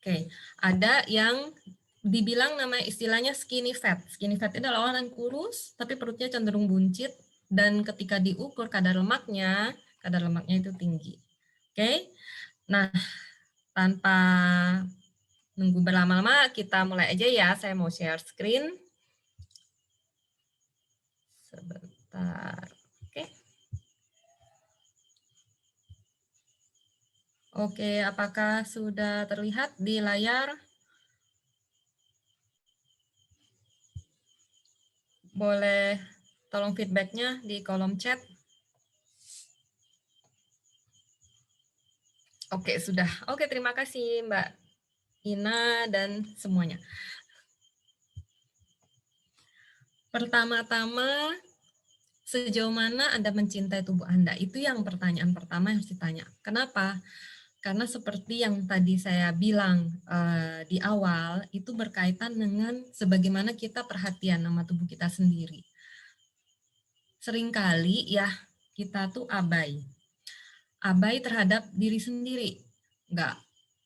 Oke, ada yang dibilang nama istilahnya skinny fat. Skinny fat itu adalah orang yang kurus tapi perutnya cenderung buncit dan ketika diukur kadar lemaknya itu tinggi. Oke. Nah, tanpa nunggu berlama-lama kita mulai aja ya. Saya mau share screen. Sebentar. Oke. Oke, apakah sudah terlihat di layar? Boleh tolong feedbacknya di kolom chat. Oke, sudah. Oke, terima kasih Mbak Ina dan semuanya. Pertama-tama, sejauh mana Anda mencintai tubuh Anda? Itu yang pertanyaan pertama yang harus ditanya. Kenapa? Karena seperti yang tadi saya bilang di awal, itu berkaitan dengan sebagaimana kita perhatian sama tubuh kita sendiri. Seringkali ya kita tuh abai terhadap diri sendiri. Nggak,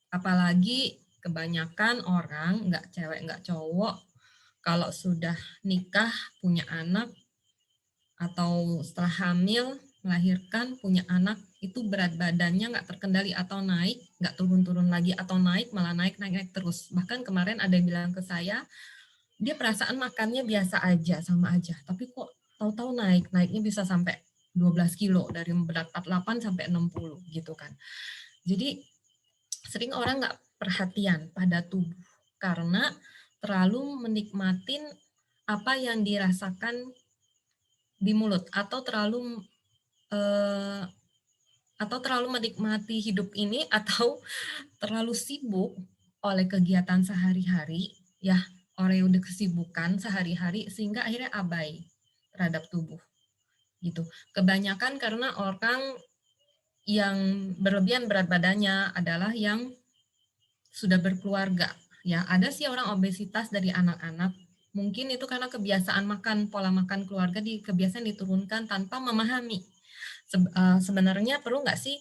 apalagi kebanyakan orang, nggak cewek nggak cowok, kalau sudah nikah, punya anak, atau setelah hamil, melahirkan, punya anak, itu berat badannya nggak terkendali atau naik, nggak turun-turun lagi atau naik, malah naik terus. Bahkan kemarin ada yang bilang ke saya, dia perasaan makannya biasa aja, sama aja, tapi kok tahu-tahu naiknya bisa sampai 12 kilo, dari berat 48 sampai 60 gitu kan. Jadi sering orang nggak perhatian pada tubuh karena terlalu menikmatin apa yang dirasakan di mulut eh, atau terlalu menikmati hidup ini atau terlalu sibuk oleh kegiatan sehari-hari ya, oleh udah kesibukan sehari-hari sehingga akhirnya abai terhadap tubuh gitu. Kebanyakan karena orang yang berlebihan berat badannya adalah yang sudah berkeluarga ya. Ada sih orang obesitas dari anak-anak, mungkin itu karena kebiasaan makan, pola makan keluarga kebiasaan diturunkan tanpa memahami sebenarnya perlu nggak sih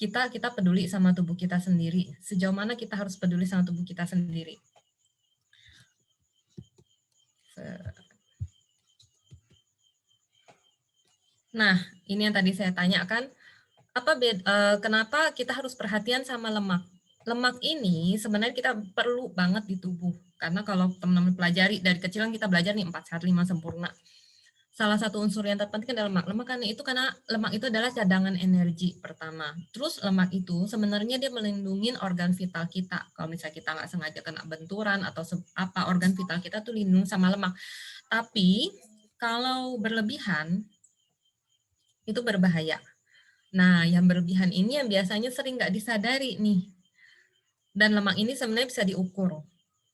kita peduli sama tubuh kita sendiri, sejauh mana kita harus peduli sama tubuh kita sendiri. Nah, ini yang tadi saya tanyakan, kenapa kita harus perhatian sama lemak? Lemak ini sebenarnya kita perlu banget di tubuh, karena kalau teman-teman pelajari dari kecil kan kita belajar nih 4 sehat 5 sempurna. Salah satu unsur yang terpenting adalah lemak. Karena lemak itu adalah cadangan energi pertama. Terus lemak itu sebenarnya dia melindungi organ vital kita. Kalau misalnya kita nggak sengaja kena benturan atau organ vital kita tuh lindung sama lemak. Tapi kalau berlebihan itu berbahaya. Nah, yang berlebihan ini yang biasanya sering nggak disadari nih. Dan lemak ini sebenarnya bisa diukur.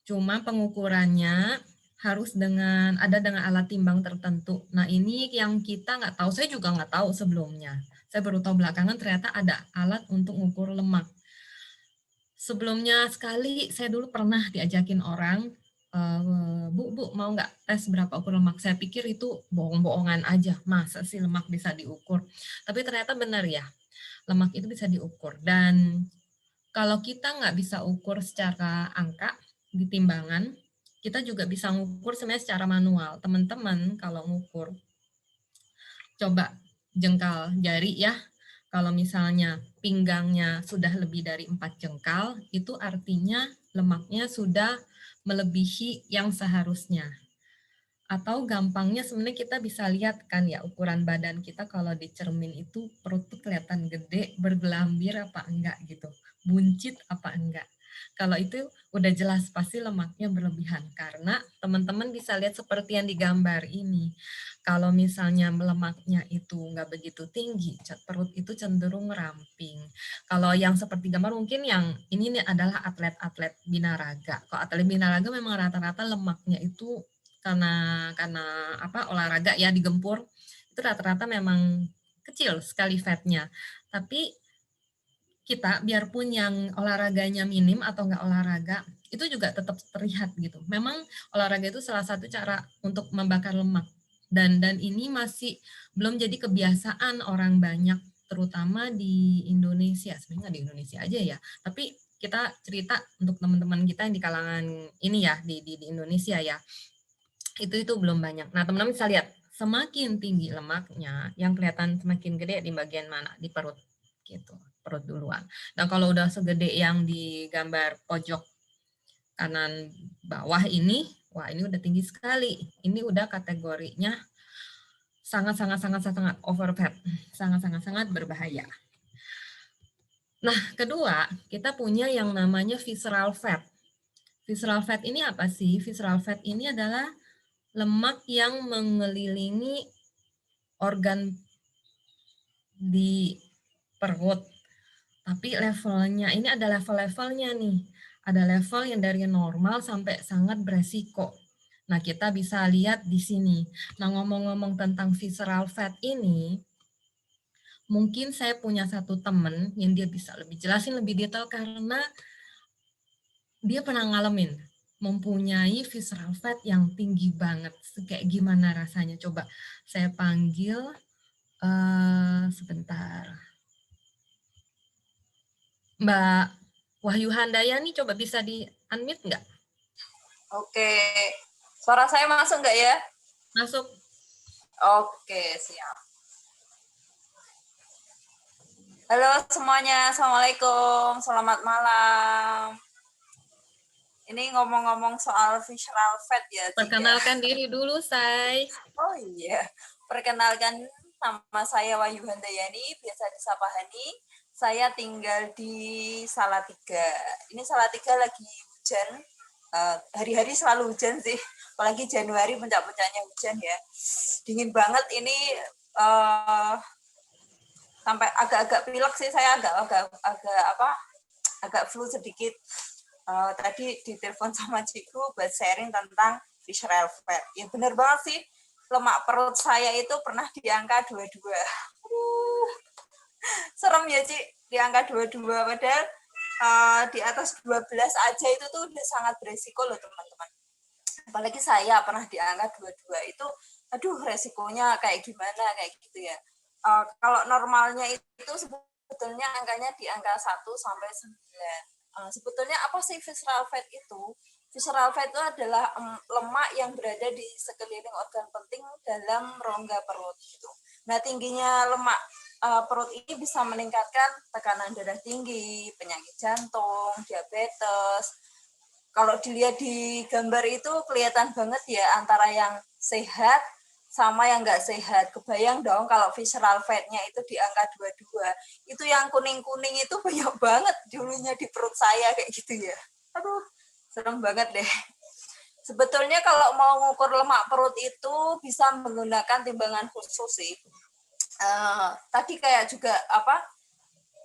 Cuma pengukurannya harus dengan alat timbang tertentu. Nah, ini yang kita nggak tahu. Saya juga nggak tahu sebelumnya. Saya baru tahu belakangan ternyata ada alat untuk mengukur lemak. Sebelumnya sekali saya dulu pernah diajakin orang, Bu, mau nggak tes berapa ukur lemak? Saya pikir itu bohong-bohongan aja. Masa sih lemak bisa diukur? Tapi ternyata benar ya, lemak itu bisa diukur. Dan kalau kita nggak bisa ukur secara angka di timbangan, kita juga bisa ngukur sebenarnya secara manual. Teman-teman kalau ngukur, coba jengkal jari ya. Kalau misalnya pinggangnya sudah lebih dari 4 jengkal, itu artinya lemaknya sudah melebihi yang seharusnya. Atau gampangnya sebenarnya kita bisa lihat kan ya, ukuran badan kita kalau di cermin itu perut tuh kelihatan gede, bergelambir apa enggak gitu, buncit apa enggak. Kalau itu udah jelas pasti lemaknya berlebihan, karena teman-teman bisa lihat seperti yang digambar ini. Kalau misalnya lemaknya itu nggak begitu tinggi, perut itu cenderung ramping. Kalau yang seperti gambar mungkin yang ini nih adalah atlet-atlet binaraga. Kalau atlet binaraga memang rata-rata lemaknya itu karena olahraga ya, digempur, itu rata-rata memang kecil sekali fatnya. Tapi kita biarpun yang olahraganya minim atau nggak olahraga, itu juga tetap terlihat gitu. Memang olahraga itu salah satu cara untuk membakar lemak, dan ini masih belum jadi kebiasaan orang banyak, terutama di Indonesia. Sebenarnya nggak di Indonesia aja ya, tapi kita cerita untuk teman-teman kita yang di kalangan ini ya, di Indonesia ya, itu belum banyak. Nah, teman-teman bisa lihat, semakin tinggi lemaknya, yang kelihatan semakin gede di bagian mana? Di perut, gitu. Perut duluan. Dan kalau udah segede yang di gambar pojok kanan bawah ini, wah ini udah tinggi sekali. Ini udah kategorinya sangat overfat, sangat berbahaya. Nah, kedua, kita punya yang namanya visceral fat. Visceral fat ini apa sih? Visceral fat ini adalah lemak yang mengelilingi organ di perut. Tapi levelnya, ini ada level-levelnya nih. Ada level yang dari normal sampai sangat beresiko. Nah, kita bisa lihat di sini. Nah, ngomong-ngomong tentang visceral fat ini, mungkin saya punya satu teman yang dia bisa lebih jelasin lebih detail karena dia pernah ngalamin mempunyai visceral fat yang tinggi banget. Kayak gimana rasanya? Coba saya panggil sebentar. Mbak Wahyu Handayani, coba bisa di-unmute nggak? Oke. Suara saya masuk nggak ya? Masuk. Oke, siap. Halo semuanya, Assalamualaikum, selamat malam. Ini ngomong-ngomong soal visceral fat ya, Cik ya. Perkenalkan diri dulu, Say. Oh iya, perkenalkan nama saya Wahyu Handayani, biasa disapa Hani. Saya tinggal di Salatiga. Ini Salatiga lagi hujan, hari-hari selalu hujan sih, apalagi Januari puncak-puncaknya hujan ya. Dingin banget ini, sampai agak-agak pilek sih saya, agak flu sedikit. Tadi ditelepon sama Cikgu buat sharing tentang visceral fat. Ya benar banget sih, lemak perut saya itu pernah di angka 22. Serem ya Cik, di angka 22, padahal di atas 12 aja itu tuh udah sangat beresiko loh teman-teman. Apalagi saya pernah di angka 22 itu, aduh resikonya kayak gimana, kayak gitu ya. Kalau normalnya itu sebetulnya angkanya di angka 1 sampai 9. Sebetulnya apa sih visceral fat itu? Visceral fat itu adalah lemak yang berada di sekeliling organ penting dalam rongga perut gitu. Nah, tingginya lemak perut ini bisa meningkatkan tekanan darah tinggi, penyakit jantung, diabetes. Kalau dilihat di gambar itu kelihatan banget ya antara yang sehat sama yang nggak sehat. Kebayang dong kalau visceral fat-nya itu di angka 22. Itu yang kuning-kuning itu banyak banget dulunya di perut saya kayak gitu ya. Aduh, serem banget deh. Sebetulnya kalau mau ngukur lemak perut itu bisa menggunakan timbangan khusus sih. Tadi kayak juga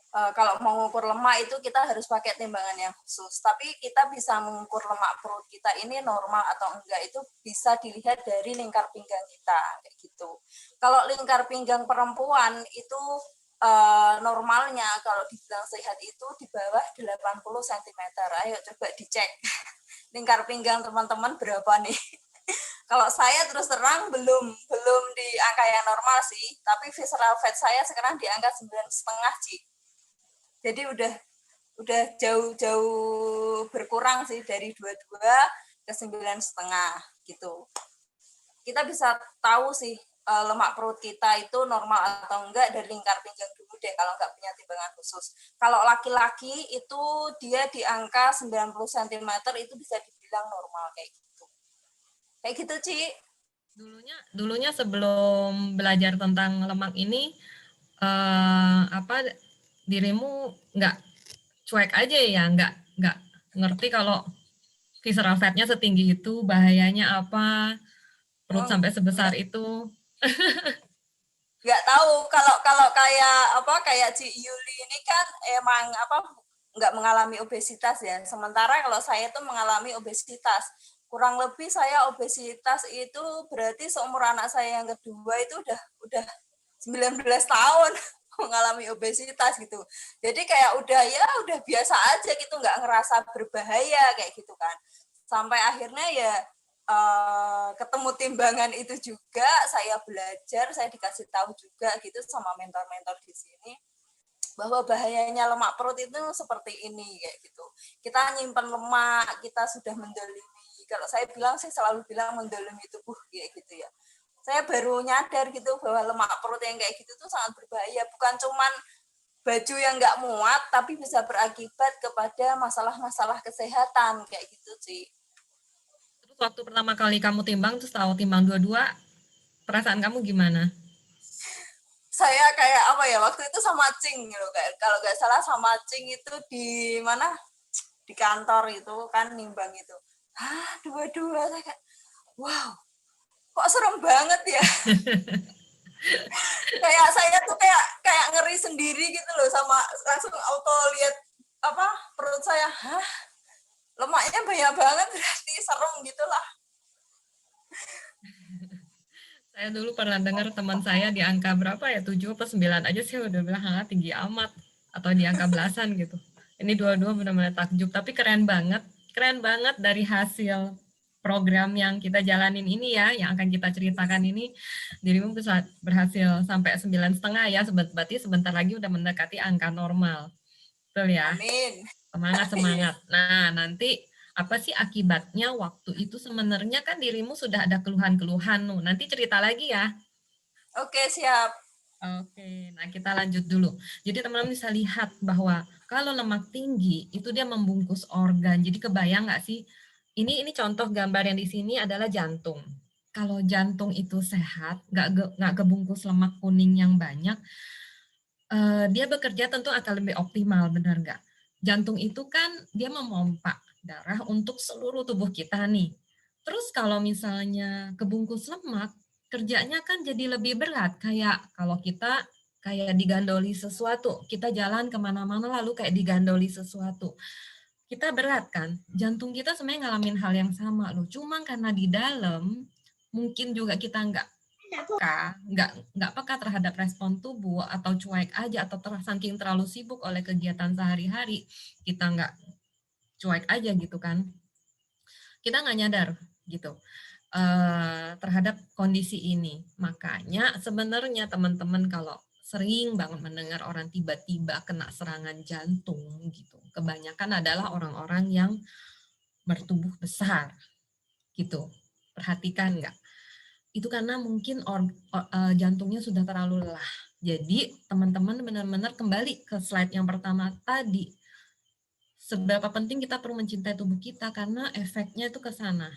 kalau mau mengukur lemak itu kita harus pakai timbangan yang khusus. Tapi kita bisa mengukur lemak perut kita ini normal atau enggak itu bisa dilihat dari lingkar pinggang kita kayak gitu. Kalau lingkar pinggang perempuan itu normalnya kalau dibilang sehat itu di bawah 80 cm. Ayo coba dicek lingkar pinggang teman-teman berapa nih. Kalau saya terus terang belum di angka yang normal sih, tapi visceral fat saya sekarang di angka 9,5 Ci. Jadi udah jauh berkurang sih dari 22 ke 9,5 gitu. Kita bisa tahu sih lemak perut kita itu normal atau enggak dari lingkar pinggang dulu deh kalau enggak punya timbangan khusus. Kalau laki-laki itu dia di angka 90 cm itu bisa dibilang normal kayak gitu. Kayak gitu, Ci. Dulunya sebelum belajar tentang lemak ini dirimu nggak cuek aja ya, nggak ngerti kalau visceral fat-nya setinggi itu, bahayanya apa, perut sampai sebesar itu. Nggak tahu kalau kayak Ci Yuli ini kan emang nggak mengalami obesitas ya. Sementara kalau saya tuh mengalami obesitas. Kurang lebih saya obesitas itu berarti seumur anak saya yang kedua itu udah 19 tahun mengalami obesitas gitu. Jadi kayak udah biasa aja gitu, nggak ngerasa berbahaya kayak gitu kan. Sampai akhirnya ya ketemu timbangan itu juga, saya belajar, saya dikasih tahu juga gitu sama mentor-mentor di sini bahwa bahayanya lemak perut itu seperti ini kayak gitu. Kita nyimpan lemak, kita sudah mendolimi. Kalau saya selalu bilang mendolimi tubuh kayak gitu ya. Saya baru nyadar gitu bahwa lemak perut yang kayak gitu tuh sangat berbahaya. Bukan cuman baju yang nggak muat, tapi bisa berakibat kepada masalah-masalah kesehatan kayak gitu sih. Terus waktu pertama kali kamu timbang, terus tahu timbang 22, perasaan kamu gimana? Saya kayak apa ya, waktu itu sama Cing gitu, kayak kalau nggak salah sama Cing itu di mana, di kantor itu kan nimbang itu. Dua-dua, saya kayak wow, kok serem banget ya. Kayak saya tuh kayak kayak ngeri sendiri gitu loh, sama langsung auto lihat apa perut saya, lemaknya banyak banget, berarti serem gitulah. Saya dulu pernah dengar teman saya di angka berapa ya, 7 atau 9 aja sih udah bilang tinggi amat, atau di angka belasan gitu. Ini dua-dua benar-benar takjub, tapi keren banget dari hasil program yang kita jalanin ini ya, yang akan kita ceritakan ini, dirimu bisa berhasil sampai 9,5 ya, berarti sebentar lagi udah mendekati angka normal. Betul ya? Amin. Semangat. Nah, nanti apa sih akibatnya waktu itu sebenarnya kan dirimu sudah ada keluhan-keluhan. Nanti cerita lagi ya. Oke, siap. Oke, nah kita lanjut dulu. Jadi teman-teman bisa lihat bahwa kalau lemak tinggi itu dia membungkus organ. Jadi kebayang nggak sih? Ini contoh gambar yang di sini adalah jantung. Kalau jantung itu sehat, nggak kebungkus lemak kuning yang banyak, dia bekerja tentu akan lebih optimal, benar nggak? Jantung itu kan dia memompa darah untuk seluruh tubuh kita nih. Terus kalau misalnya kebungkus lemak, kerjanya kan jadi lebih berat. Kayak kalau kita kayak digandoli sesuatu, kita jalan kemana-mana lalu kayak digandoli sesuatu. Kita berat kan? Jantung kita sebenarnya ngalamin hal yang sama loh. Cuma karena di dalam mungkin juga kita nggak peka terhadap respon tubuh atau cuek aja atau saking terlalu sibuk oleh kegiatan sehari-hari, kita nggak cuek aja gitu kan, kita nggak nyadar gitu terhadap kondisi ini. Makanya sebenarnya teman-teman kalau sering banget mendengar orang tiba-tiba kena serangan jantung gitu, kebanyakan adalah orang-orang yang bertubuh besar gitu. Perhatikan nggak? Itu karena mungkin jantungnya sudah terlalu lelah. Jadi teman-teman benar-benar kembali ke slide yang pertama tadi. Seberapa penting kita perlu mencintai tubuh kita karena efeknya itu ke sana.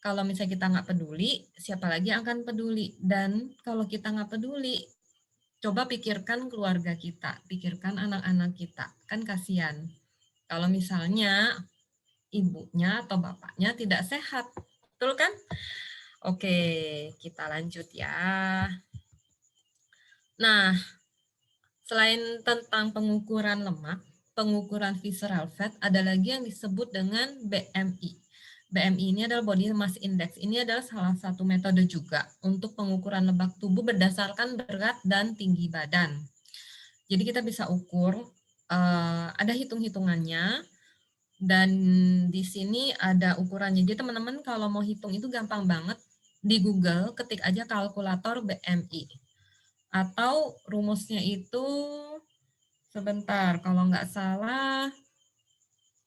Kalau misalnya kita nggak peduli, siapa lagi yang akan peduli? Dan kalau kita nggak peduli, coba pikirkan keluarga kita, pikirkan anak-anak kita. Kan kasihan. Kalau misalnya ibunya atau bapaknya tidak sehat. Betul kan? Oke, kita lanjut ya. Nah, selain tentang pengukuran lemak, pengukuran visceral fat, ada lagi yang disebut dengan BMI. BMI ini adalah Body Mass Index. Ini adalah salah satu metode juga untuk pengukuran lemak tubuh berdasarkan berat dan tinggi badan. Jadi kita bisa ukur, ada hitung-hitungannya, dan di sini ada ukurannya. Jadi teman-teman kalau mau hitung itu gampang banget. Di Google ketik aja kalkulator BMI. Atau rumusnya itu sebentar, kalau nggak salah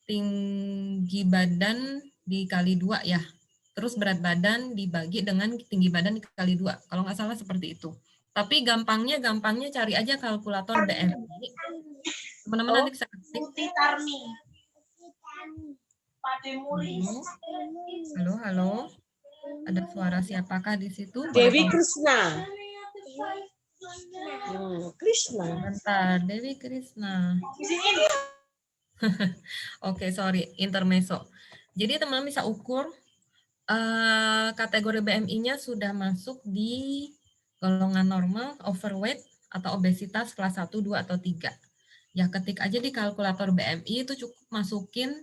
tinggi badan dikali 2 ya. Terus berat badan dibagi dengan tinggi badan dikali 2. Kalau nggak salah seperti itu. Tapi gampangnya cari aja kalkulator BMI. Teman-teman nanti bisa ketik. Halo, halo. Ada suara siapakah di situ? Dewi Krishna. Krishna. Bentar, Dewi Krishna. Oke, sorry, intermezzo. Jadi teman-teman bisa ukur kategori BMI-nya sudah masuk di golongan normal, overweight, atau obesitas kelas 1, 2, atau 3. Ya, ketik aja di kalkulator BMI, itu cukup masukin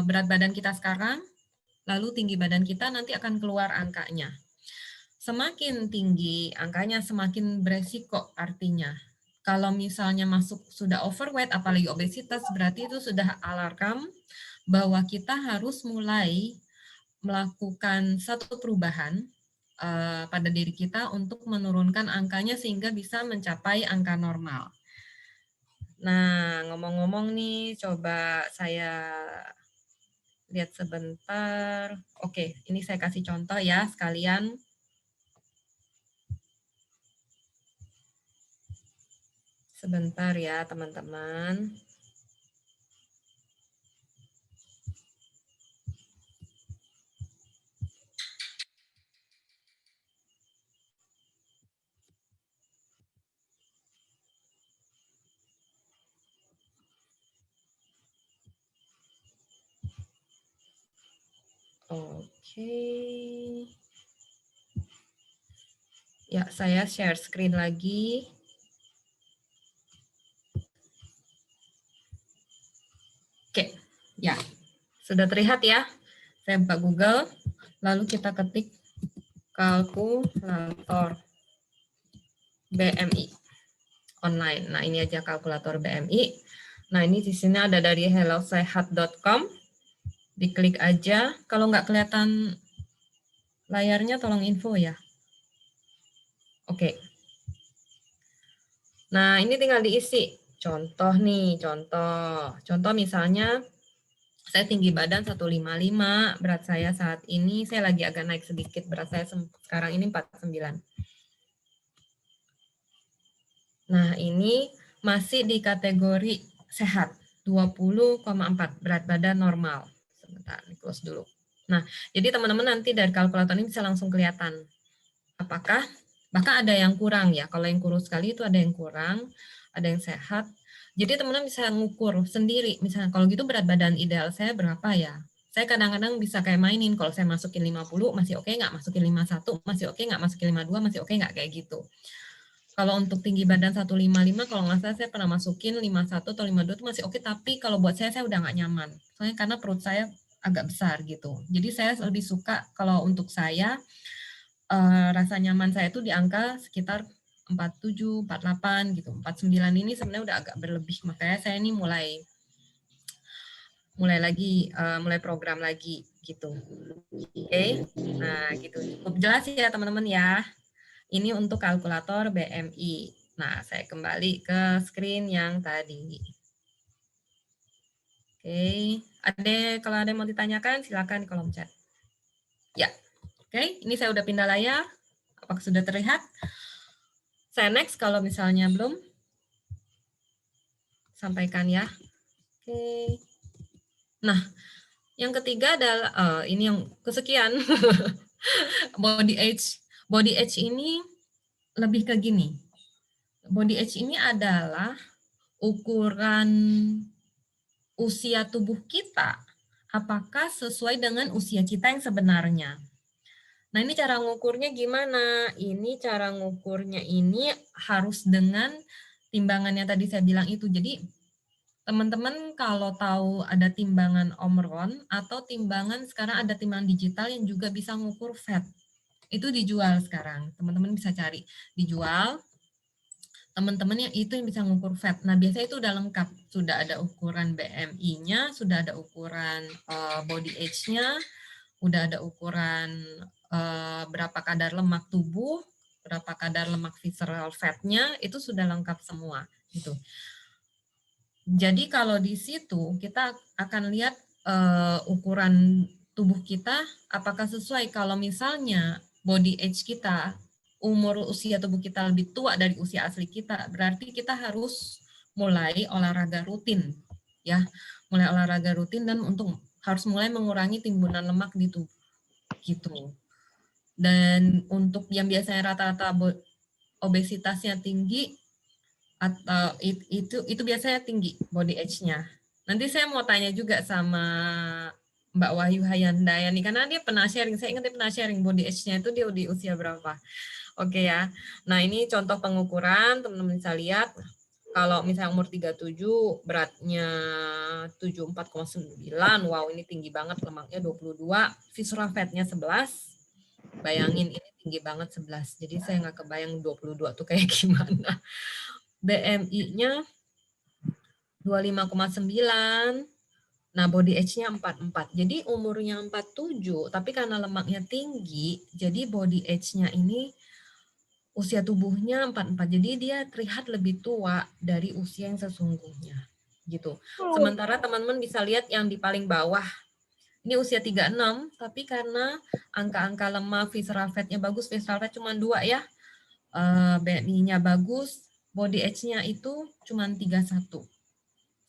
berat badan kita sekarang, lalu tinggi badan kita, nanti akan keluar angkanya. Semakin tinggi angkanya, semakin beresiko artinya. Kalau misalnya masuk sudah overweight, apalagi obesitas, berarti itu sudah alarm bahwa kita harus mulai melakukan satu perubahan pada diri kita untuk menurunkan angkanya sehingga bisa mencapai angka normal. Nah, ngomong-ngomong nih, coba saya lihat sebentar. Oke, ini saya kasih contoh ya sekalian. Sebentar ya, teman-teman. Oke. Ya, saya share screen lagi. Oke, ya. Sudah terlihat ya? Saya buka Google, lalu kita ketik kalkulator BMI online. Nah, ini aja kalkulator BMI. Nah, ini di sini ada dari hellosehat.com. Diklik aja. Kalau nggak kelihatan layarnya, tolong info ya. Oke. Nah, ini tinggal diisi. Contoh nih, contoh. Contoh misalnya, saya tinggi badan 155, berat saya saat ini, saya lagi agak naik sedikit, berat saya sekarang ini 49. Nah, ini masih di kategori sehat, 20,4, berat badan normal. Sebentar, di close dulu. Nah, jadi teman-teman nanti dari kalkulator ini bisa langsung kelihatan apakah, bahkan ada yang kurang ya, kalau yang kurus sekali itu ada yang kurang, ada yang sehat. Jadi teman-teman bisa ngukur sendiri, misalnya kalau gitu berat badan ideal saya berapa ya? Saya kadang-kadang bisa kayak mainin, kalau saya masukin 50 masih oke nggak, masukin 51 masih oke nggak, masukin 52 masih oke nggak, kayak gitu. Kalau untuk tinggi badan 155, kalau nggak salah saya pernah masukin 51 atau 52 itu masih oke, tapi kalau buat saya udah nggak nyaman. Soalnya karena perut saya agak besar gitu. Jadi saya lebih suka kalau untuk saya, rasa nyaman saya itu di angka sekitar 47, 48 gitu. 49 ini sebenarnya udah agak berlebih. Makanya saya ini mulai lagi, mulai program lagi gitu. Oke. Nah, gitu. Cukup jelas ya teman-teman ya. Ini untuk kalkulator BMI. Nah, saya kembali ke screen yang tadi. Oke, kalau ada yang mau ditanyakan, silakan di kolom chat. Ya, oke, ini saya udah pindah layar. Apakah sudah terlihat? Saya next kalau misalnya belum. Sampaikan ya. Oke. Nah, yang ketiga adalah, ini yang kesekian. Body age. Body age ini lebih ke gini. Body age ini adalah ukuran usia tubuh kita, apakah sesuai dengan usia kita yang sebenarnya. Nah, ini cara ngukurnya gimana? Ini cara ngukurnya ini harus dengan timbangan yang tadi saya bilang itu. Jadi, teman-teman kalau tahu ada timbangan Omron atau timbangan sekarang ada timbangan digital yang juga bisa ngukur fat. Itu dijual sekarang. Teman-teman bisa cari. Dijual. Teman-teman yang itu yang bisa ngukur fat. Nah, biasanya itu udah lengkap. Sudah ada ukuran BMI-nya, sudah ada ukuran body age-nya, udah ada ukuran berapa kadar lemak tubuh, berapa kadar lemak visceral fat-nya, itu sudah lengkap semua. Gitu. Jadi kalau di situ kita akan lihat ukuran tubuh kita apakah sesuai. Kalau misalnya body age kita, umur usia tubuh kita lebih tua dari usia asli kita, berarti kita harus mulai olahraga rutin, ya, mulai olahraga rutin dan harus mulai mengurangi timbunan lemak di tubuh, gitu. Dan untuk yang biasanya rata-rata obesitasnya tinggi atau itu biasanya tinggi body age-nya. Nanti saya mau tanya juga sama Mbak Wahyu Hayandayani karena dia pernah sharing, saya ingat dia pernah sharing body age-nya itu dia di usia berapa. Oke ya. Nah, ini contoh pengukuran, teman-teman bisa lihat. Kalau misalnya umur 37, beratnya 74,9, wow ini tinggi banget, lemaknya 22, visceral fat-nya 11. Bayangin ini tinggi banget 11. Jadi saya nggak kebayang 22 tuh kayak gimana. BMI-nya 25,9. Nah, body age-nya 44. Jadi umurnya 47, tapi karena lemaknya tinggi, jadi body age-nya ini usia tubuhnya 44. Jadi dia terlihat lebih tua dari usia yang sesungguhnya. Gitu. Sementara teman-teman bisa lihat yang di paling bawah. Ini usia 36, tapi karena angka-angka lemah, visceral fat-nya bagus, visceral fat cuma 2 ya. BMI-nya bagus, body age-nya itu cuma 31.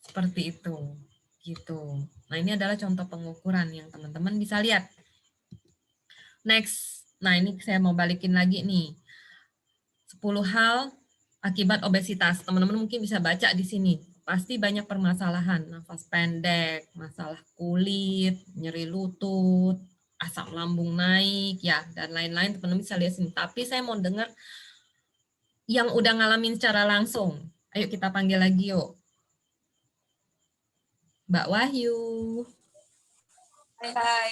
Seperti itu. Gitu. Nah, ini adalah contoh pengukuran yang teman-teman bisa lihat. Next. Nah, ini saya mau balikin lagi nih. 10 hal akibat obesitas. Teman-teman mungkin bisa baca di sini. Pasti banyak permasalahan. Nafas pendek, masalah kulit, nyeri lutut, asam lambung naik, ya, dan lain-lain. Teman-teman bisa lihat sini. Tapi saya mau dengar yang udah ngalamin secara langsung. Ayo kita panggil lagi yuk. Mbak Wahyu. Hai, hai.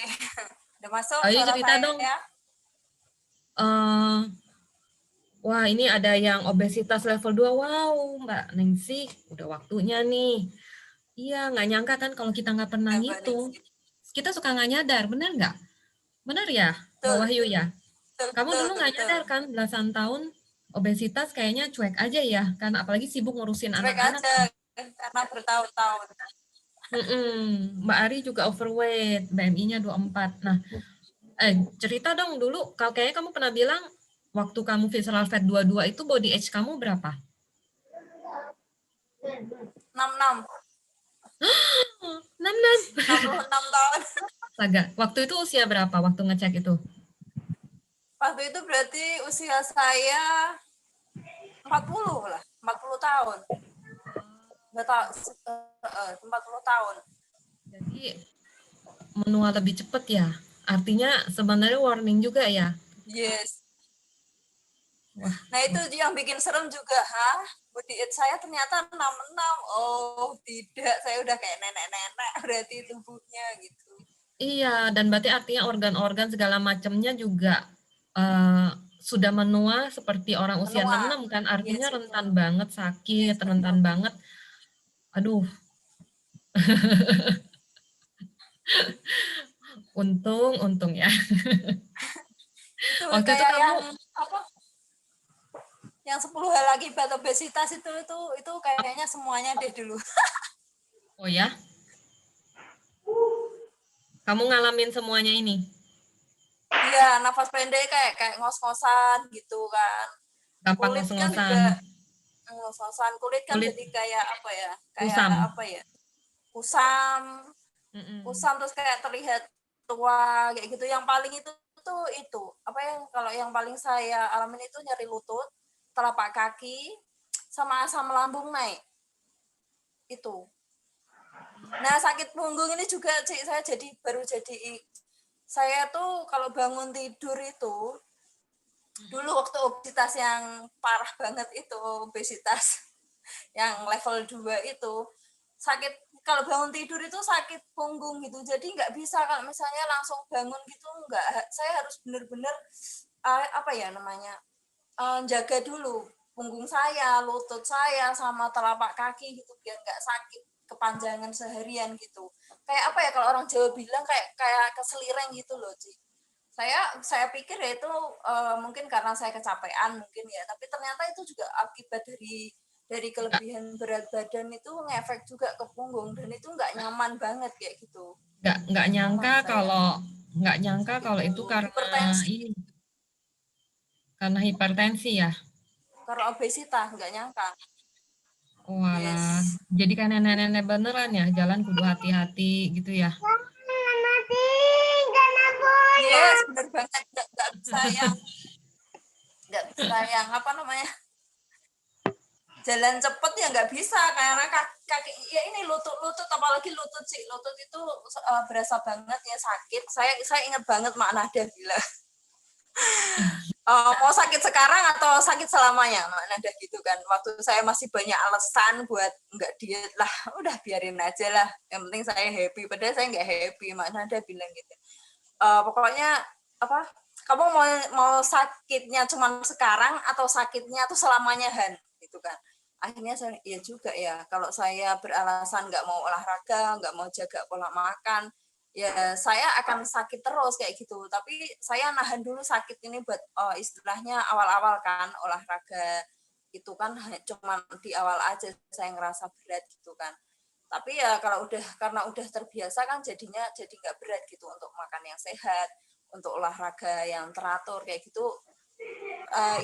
Udah masuk Ayo suara cerita saya dong. ya? Wah, ini ada yang obesitas level 2. Wow, Mbak Ningsih, udah waktunya nih. Iya, nggak nyangka kan kalau kita nggak pernah Mbak ngitung. Ningsih. Kita suka nggak nyadar, benar nggak? Benar ya, Mbak Betul, Wahyu ya? betul, Kamu betul, dulu nggak betul. nyadar kan, belasan tahun obesitas kayaknya cuek aja ya, kan apalagi sibuk ngurusin Cuek anak-anak. aja karena bertahun-tahun. Mbak Ari juga overweight, BMI-nya 24. Nah, cerita dong dulu, kalau kayaknya kamu pernah bilang waktu kamu visceral fat 22 itu body age kamu berapa? 66, 66. 66 tahun. Astaga, waktu itu usia berapa waktu ngecek itu? Waktu itu berarti usia saya 40 lah, 40 tahun. Nggak tahu, 40 tahun. Jadi menua lebih cepat ya. Artinya sebenarnya warning juga ya. Yes. Wah, Nah itu yang bikin serem juga, body age saya ternyata 66. Oh tidak, saya udah kayak nenek-nenek berarti tubuhnya gitu. iya, dan berarti artinya organ-organ segala macamnya juga sudah menua seperti orang usia Menua. 66 kan. Artinya Yes, rentan betul. banget sakit, Yes, betul. rentan banget. Aduh, untung ya. Itu Waktu itu kayak kamu, yang apa? Yang 10 hal akibat obesitas itu kayaknya semuanya deh dulu. oh ya, kamu ngalamin semuanya ini. Iya, nafas pendek kayak ngos-ngosan gitu kan. Gampang Kulit kan ngos-ngosan, juga ngos-ngosan, kulit kan kulit jadi kayak apa ya? Kayak kusam. apa ya? Kusam, Mm-mm. kusam terus kayak terlihat tua kayak gitu. Yang paling itu apa yang kalau yang paling saya alamin itu nyeri lutut, telapak kaki, sama asam lambung naik. Itu. Nah, sakit punggung ini juga saya saya tuh kalau bangun tidur itu dulu waktu obesitas yang parah banget itu, obesitas yang level 2 itu sakit, kalau bangun tidur itu sakit punggung gitu, jadi nggak bisa kalau misalnya langsung bangun gitu, nggak, saya harus bener-bener apa ya namanya, jaga dulu punggung saya, lutut saya, sama telapak kaki gitu biar nggak sakit kepanjangan seharian gitu. Kayak apa ya kalau orang Jawa bilang kayak keselireng gitu loh, Ci. Saya pikir ya itu mungkin karena saya kecapean mungkin ya, tapi ternyata itu juga akibat dari Nggak, kelebihan berat badan itu ngefek juga ke punggung, dan itu nggak nyaman banget kayak gitu. nggak nyangka Memang saya kalau nggak nyangka sakit kalau itu punggung, karena hipertensi, ini karena hipertensi ya. karena obesitas, nggak nyangka. Walah, Yes. jadi kan nenek-nenek beneran ya, jalan kudu hati-hati gitu ya. Yes, benar banget, nggak bisa yang apa namanya, jalan cepet ya nggak bisa karena kaki ya ini lutut apalagi lutut sih, lutut itu berasa banget ya sakit. Saya ingat banget Mak Nada bilang mau sakit sekarang atau sakit selamanya, Mak Nada gitu kan. Waktu saya masih banyak alasan buat nggak diet lah, udah biarin aja lah, yang penting saya happy, padahal saya nggak happy. Mak Nada bilang gitu, pokoknya apa, kamu mau sakitnya cuma sekarang atau sakitnya tuh selamanya, Han, gitu kan. Akhirnya saya iya juga ya, kalau saya beralasan nggak mau olahraga, nggak mau jaga pola makan, ya saya akan sakit terus kayak gitu. Tapi saya nahan dulu sakit ini buat istilahnya awal-awal kan olahraga itu kan cuma di awal aja saya ngerasa berat gitu kan. Tapi ya kalau karena udah terbiasa kan jadinya jadi nggak berat gitu untuk makan yang sehat, untuk olahraga yang teratur kayak gitu.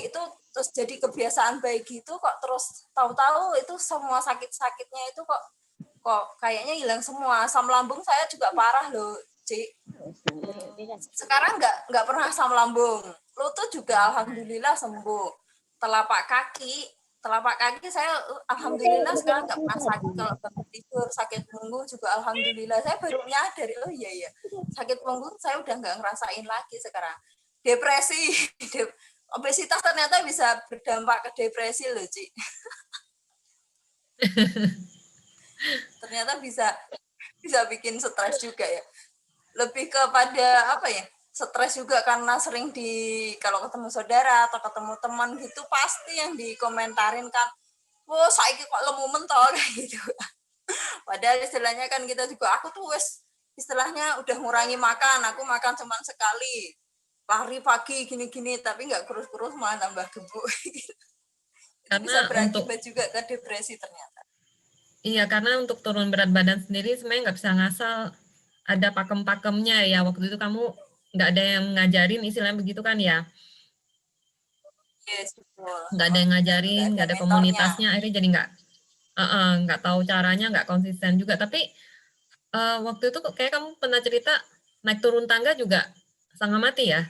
Itu terus jadi kebiasaan baik gitu kok terus tahu-tahu itu semua sakit-sakitnya itu kok kayaknya hilang semua. Asam lambung saya juga parah loh, Ci. Sekarang nggak pernah asam lambung. Lutut juga alhamdulillah sembuh. Telapak kaki saya alhamdulillah sekarang nggak pernah sakit kalau bangun tidur. Sakit punggung juga alhamdulillah. Saya baru nyadar, oh iya sakit punggung saya udah nggak ngerasain lagi sekarang. Depresi, obesitas ternyata bisa berdampak ke depresi loh, Ci. Ternyata bisa bikin stres juga ya. Lebih kepada apa ya? Stres juga karena sering kalau ketemu saudara atau ketemu teman gitu pasti yang dikomentarin kan, "Wah, saiki kok lemu mentol," kayak gitu. Padahal istilahnya kan kita juga aku tuh istilahnya udah ngurangi makan, aku makan cuma sekali. Lari pagi gini-gini tapi nggak kurus-kurus malah tambah gemuk. Itu bisa Karena untuk berakibat juga ke depresi ternyata. Iya, karena untuk turun berat badan sendiri sebenarnya nggak bisa ngasal, ada pakem-pakemnya ya. Waktu itu kamu nggak ada yang ngajarin, istilahnya begitu kan ya? Yes, betul. Nggak ada yang ngajarin, Nggak ada nggak ada mentornya. komunitasnya, akhirnya jadi nggak tahu caranya, nggak konsisten juga. Tapi waktu itu kayak kamu pernah cerita naik turun tangga juga setengah mati ya?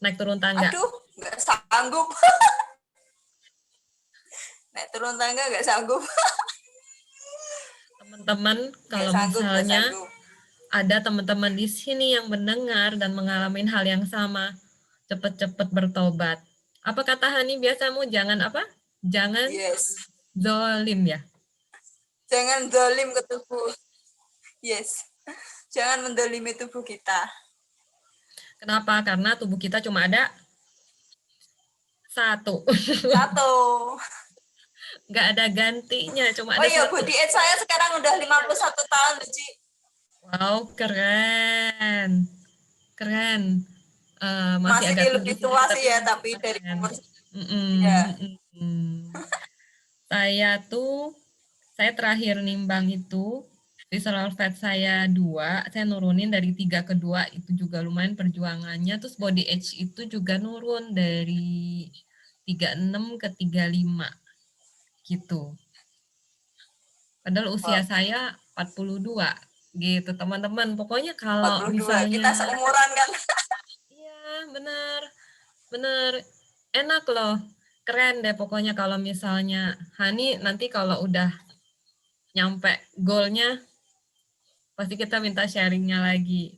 Naik turun tangga. Aduh, nggak sanggup. Naik turun tangga nggak sanggup. Teman-teman, Nggak kalau sanggup, nggak misalnya sanggup. ada teman-teman di sini yang mendengar dan mengalami hal yang sama, cepat-cepat bertobat. Apa kata Hani biasamu? Jangan apa? Jangan Yes. zolim ya. Jangan dolim ke tubuh. Yes. Jangan mendolimi tubuh kita. Kenapa? Karena tubuh kita cuma ada satu. Satu. Nggak ada gantinya, cuma Oh ada iya, satu. body age saya sekarang udah 51 tahun, Ci. Wow, keren. Keren. Masih Masih agak tinggi lebih tua sedikit, sih tapi ya, masih tapi dari keren. umur Mm-mm, ya. mm-mm. Saya terakhir nimbang itu, visceral fat saya 2, saya nurunin dari 3 ke 2, itu juga lumayan perjuangannya. Terus body age itu juga nurun dari 36 ke 35 gitu. Padahal usia Oke. saya 42 gitu, teman-teman. Pokoknya kalau 42. Kita misalnya, seumuran kan. iya benar, benar, enak loh, keren deh pokoknya kalau misalnya Hani nanti kalau udah nyampe goalnya, pasti kita minta sharingnya lagi.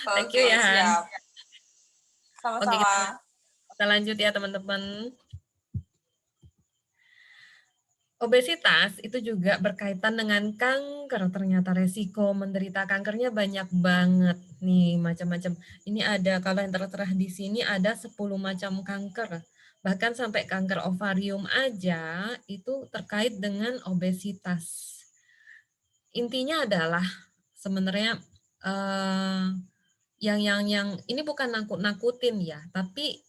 Thank you Oke, ya Han. siap. Oke, kita, Sama-sama. kita lanjut ya teman-teman. Obesitas itu juga berkaitan dengan kanker. Ternyata resiko menderita kankernya banyak banget nih, macam-macam. Ini ada, kalau yang tertera di sini ada 10 macam kanker. Bahkan sampai kanker ovarium aja itu terkait dengan obesitas. Intinya adalah sebenarnya yang ini bukan nakut-nakutin ya, tapi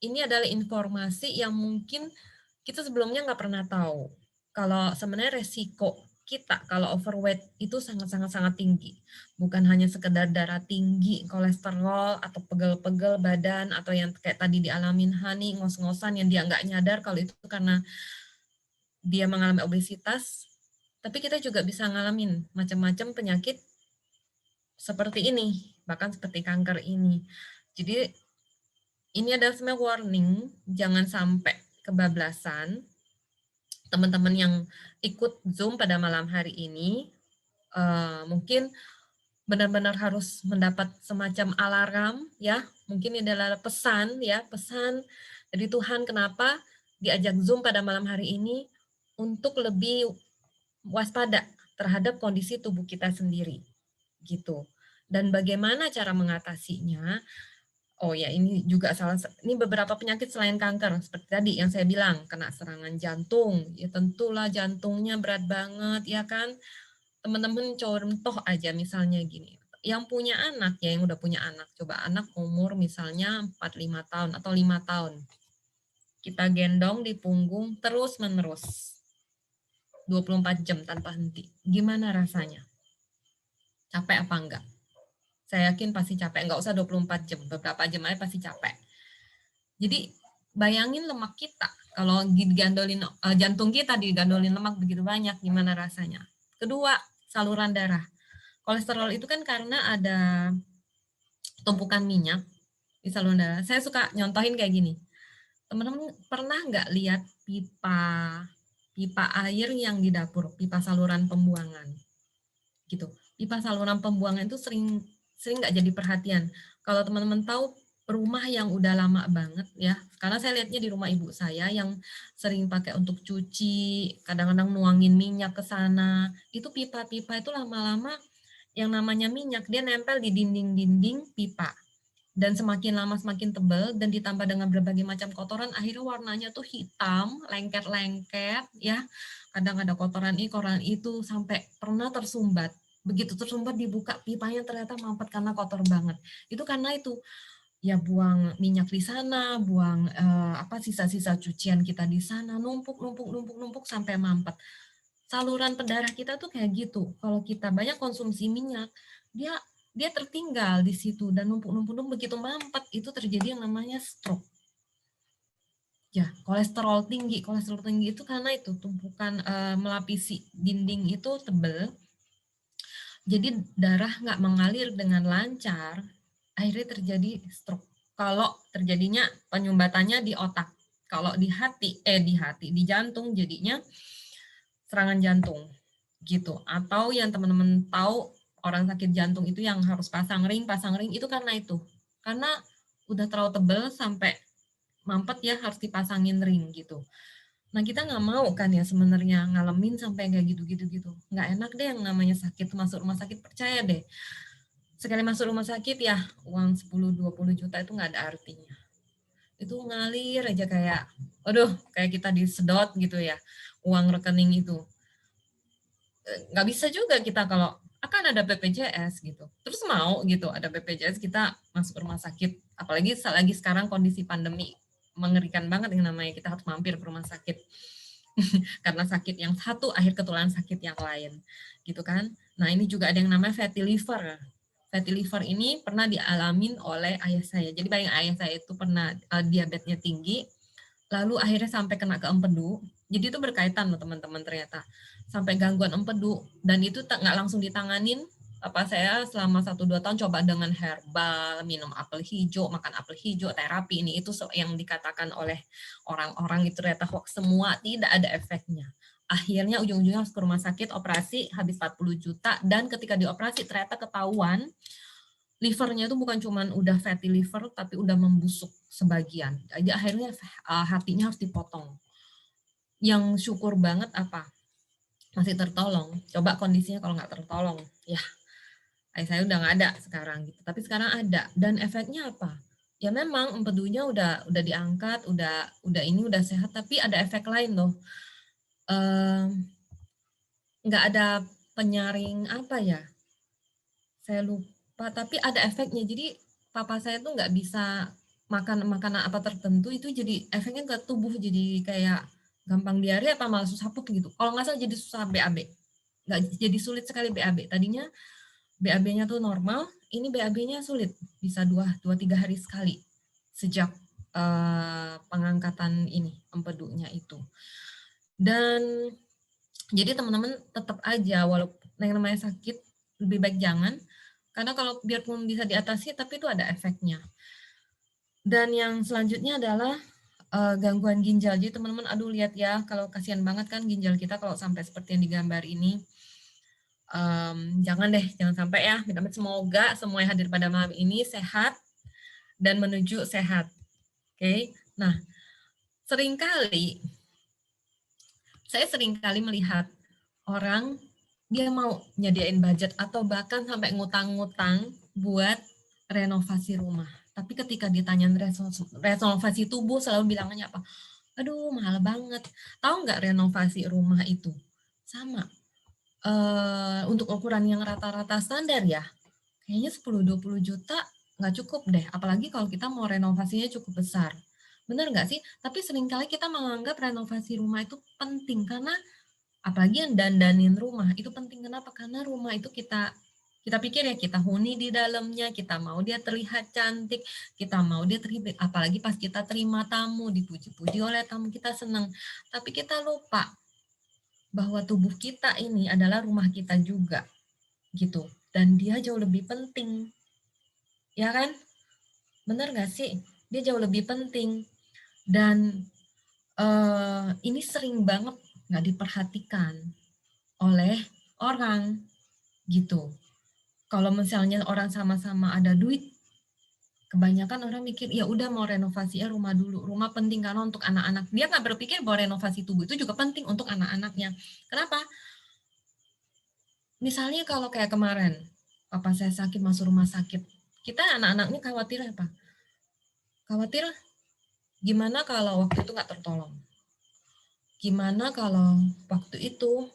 ini adalah informasi yang mungkin kita sebelumnya nggak pernah tahu. Kalau sebenarnya resiko kita kalau overweight itu sangat-sangat tinggi. Bukan hanya sekedar darah tinggi, kolesterol, atau pegel-pegel badan, atau yang kayak tadi dialamin Hani, ngos-ngosan yang dia nggak nyadar kalau itu karena dia mengalami obesitas. Tapi kita juga bisa ngalamin macam-macam penyakit seperti ini, bahkan seperti kanker ini. Jadi ini adalah sebenarnya warning, jangan sampai kebablasan. Teman-teman yang ikut Zoom pada malam hari ini, mungkin benar-benar harus mendapat semacam alarm ya. Mungkin ini adalah pesan dari Tuhan kenapa diajak Zoom pada malam hari ini untuk lebih waspada terhadap kondisi tubuh kita sendiri gitu. Dan bagaimana cara mengatasinya? Oh ya, ini juga ini beberapa penyakit selain kanker, seperti tadi yang saya bilang, kena serangan jantung, ya tentulah jantungnya berat banget, ya kan? teman-teman contoh aja misalnya gini, yang punya anak ya, yang udah punya anak, coba anak umur misalnya 4-5 tahun atau 5 tahun, kita gendong di punggung terus-menerus, 24 jam tanpa henti. Gimana rasanya? Capek apa enggak? Saya yakin pasti capek, enggak usah 24 jam, beberapa jam aja pasti capek. Jadi bayangin lemak kita, kalau digandolin, jantung kita digandolin lemak begitu banyak, gimana rasanya? Kedua, saluran darah. Kolesterol itu kan karena ada tumpukan minyak di saluran darah. Saya suka nyontohin kayak gini. Teman-teman pernah nggak lihat pipa air yang di dapur, pipa saluran pembuangan, gitu. Pipa saluran pembuangan itu sering nggak jadi perhatian. Kalau teman-teman tahu rumah yang udah lama banget ya, karena saya lihatnya di rumah ibu saya yang sering pakai untuk cuci, kadang-kadang nuangin minyak ke sana, itu pipa-pipa itu lama-lama yang namanya minyak dia nempel di dinding-dinding pipa. Dan semakin lama semakin tebal dan ditambah dengan berbagai macam kotoran, akhirnya warnanya tuh hitam, lengket-lengket ya. Kadang ada kotoran ini, kotoran itu, sampai pernah tersumbat. Begitu tersumbat dibuka pipanya ternyata mampet karena kotor banget. Itu karena itu ya buang minyak di sana, buang sisa-sisa cucian kita di sana, numpuk sampai mampet. Saluran pendarah kita tuh kayak gitu. Kalau kita banyak konsumsi minyak, dia dia tertinggal di situ dan numpuk begitu mampet itu terjadi yang namanya stroke. Ya, kolesterol tinggi itu karena itu tumpukan melapisi dinding itu tebel. Jadi darah nggak mengalir dengan lancar, akhirnya terjadi stroke. Kalau terjadinya penyumbatannya di otak, kalau di di jantung jadinya serangan jantung gitu. Atau yang teman-teman tahu orang sakit jantung itu yang harus pasang ring itu karena itu. Karena udah terlalu tebel sampai mampet ya harus dipasangin ring gitu. Nah kita nggak mau kan ya sebenarnya ngalamin sampai kayak gitu. Nggak enak deh yang namanya sakit, masuk rumah sakit, percaya deh. Sekali masuk rumah sakit ya uang 10-20 juta itu nggak ada artinya. Itu ngalir aja kayak, aduh kayak kita disedot gitu ya uang rekening itu. Nggak bisa juga kita kalau akan ada BPJS gitu. Terus mau gitu ada BPJS kita masuk rumah sakit. Apalagi lagi sekarang kondisi pandemi mengerikan banget yang namanya kita harus mampir ke rumah sakit. Karena sakit yang satu akhir ketularan sakit yang lain. Gitu kan. Nah ini juga ada yang namanya fatty liver. Fatty liver ini pernah dialamin oleh ayah saya. Jadi bayang ayah saya itu pernah diabetesnya tinggi, lalu akhirnya sampai kena ke empedu. Jadi itu berkaitan loh teman-teman ternyata. Sampai gangguan empedu dan itu nggak langsung ditanganin. Apa saya selama 1-2 tahun coba dengan herbal, minum apel hijau, makan apel hijau, terapi ini itu yang dikatakan oleh orang-orang itu ternyata hoax semua, tidak ada efeknya. Akhirnya ujung-ujungnya harus ke rumah sakit, operasi habis 40 juta dan ketika dioperasi ternyata ketahuan livernya itu bukan cuman udah fatty liver tapi udah membusuk sebagian. Jadi akhirnya hatinya harus dipotong. Yang syukur banget apa? Masih tertolong. Coba kondisinya kalau nggak tertolong, ya ayah saya udah nggak ada sekarang gitu. Tapi sekarang ada dan efeknya apa? Ya memang empedunya udah diangkat, udah sehat, tapi ada efek lain loh. Nggak ada penyaring apa ya? Saya lupa, tapi ada efeknya. Jadi papa saya tuh nggak bisa makan makanan apa tertentu itu jadi efeknya ke tubuh jadi kayak gampang diare apa malah susah pup gitu. Kalau nggak salah jadi susah BAB. Nggak jadi sulit sekali BAB. Tadinya BAB-nya tuh normal, ini BAB-nya sulit. Bisa 2-3 hari sekali sejak pengangkatan ini empedunya itu. Dan jadi teman-teman tetap aja walaupun yang namanya sakit lebih baik jangan karena kalau biarpun bisa diatasi tapi itu ada efeknya. Dan yang selanjutnya adalah gangguan ginjal. Jadi teman-teman aduh lihat ya kalau kasihan banget kan ginjal kita kalau sampai seperti yang digambar ini. Jangan sampai ya. Semoga semua yang hadir pada malam ini sehat dan menuju sehat. Oke. Nah, saya seringkali melihat orang dia mau nyediain budget atau bahkan sampai ngutang-ngutang buat renovasi rumah. Tapi ketika ditanya renovasi tubuh selalu bilangannya apa? Aduh mahal banget. Tahu nggak renovasi rumah itu? Sama. untuk ukuran yang rata-rata standar ya, kayaknya 10-20 juta nggak cukup deh, apalagi kalau kita mau renovasinya cukup besar. Bener nggak sih? Tapi seringkali kita menganggap renovasi rumah itu penting, karena apalagi yang dandanin rumah, itu penting. Kenapa? Karena rumah itu kita pikir ya, kita huni di dalamnya, kita mau dia terlihat cantik, kita mau dia terlihat, apalagi pas kita terima tamu, dipuji-puji oleh tamu, kita senang. Tapi kita lupa bahwa tubuh kita ini adalah rumah kita juga, gitu. Dan dia jauh lebih penting, ya kan? Bener nggak sih? Dia jauh lebih penting. Dan ini sering banget nggak diperhatikan oleh orang, gitu. Kalau misalnya orang sama-sama ada duit, kebanyakan orang mikir, ya udah mau renovasi ya rumah dulu. Rumah penting karena untuk anak-anak. Dia nggak berpikir bahwa renovasi tubuh itu juga penting untuk anak-anaknya. Kenapa? Misalnya kalau kayak kemarin, papa saya sakit masuk rumah sakit. Kita anak-anaknya khawatir apa? Khawatir gimana kalau waktu itu nggak tertolong? Gimana kalau waktu itu,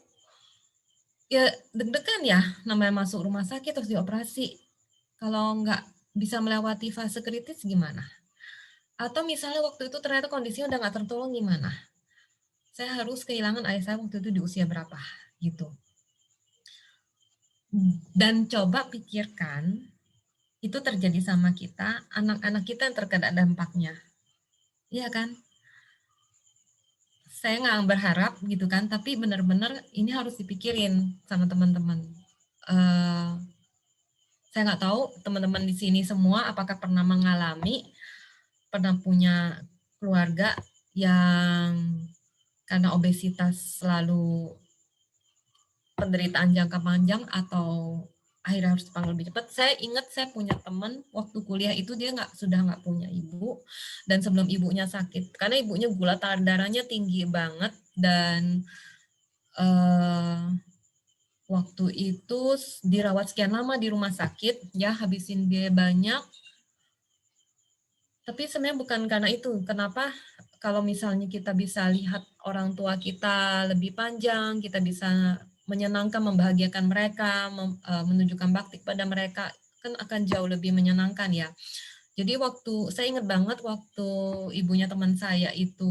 ya deg-degan ya, namanya masuk rumah sakit terus dioperasi. Kalau nggak bisa melewati fase kritis gimana? Atau misalnya waktu itu ternyata kondisinya udah nggak tertolong gimana? Saya harus kehilangan ayah saya waktu itu di usia berapa? Gitu. Dan coba pikirkan, itu terjadi sama kita, anak-anak kita yang terkena dampaknya. Iya kan? Saya nggak berharap gitu kan, tapi benar-benar ini harus dipikirin sama teman-teman. Eh, saya nggak tahu teman-teman di sini semua apakah pernah mengalami, pernah punya keluarga yang karena obesitas selalu penderitaan jangka panjang atau akhirnya harus dipanggil lebih cepat. Saya ingat saya punya teman waktu kuliah itu dia sudah nggak punya ibu, dan sebelum ibunya sakit karena ibunya gula darahnya tinggi banget, dan eh, waktu itu dirawat sekian lama di rumah sakit ya, habisin biaya banyak. Tapi sebenarnya bukan karena itu. Kenapa? Kalau misalnya kita bisa lihat orang tua kita lebih panjang, kita bisa menyenangkan, membahagiakan mereka, menunjukkan bakti pada mereka, kan akan jauh lebih menyenangkan ya. Jadi saya ingat banget waktu ibunya teman saya itu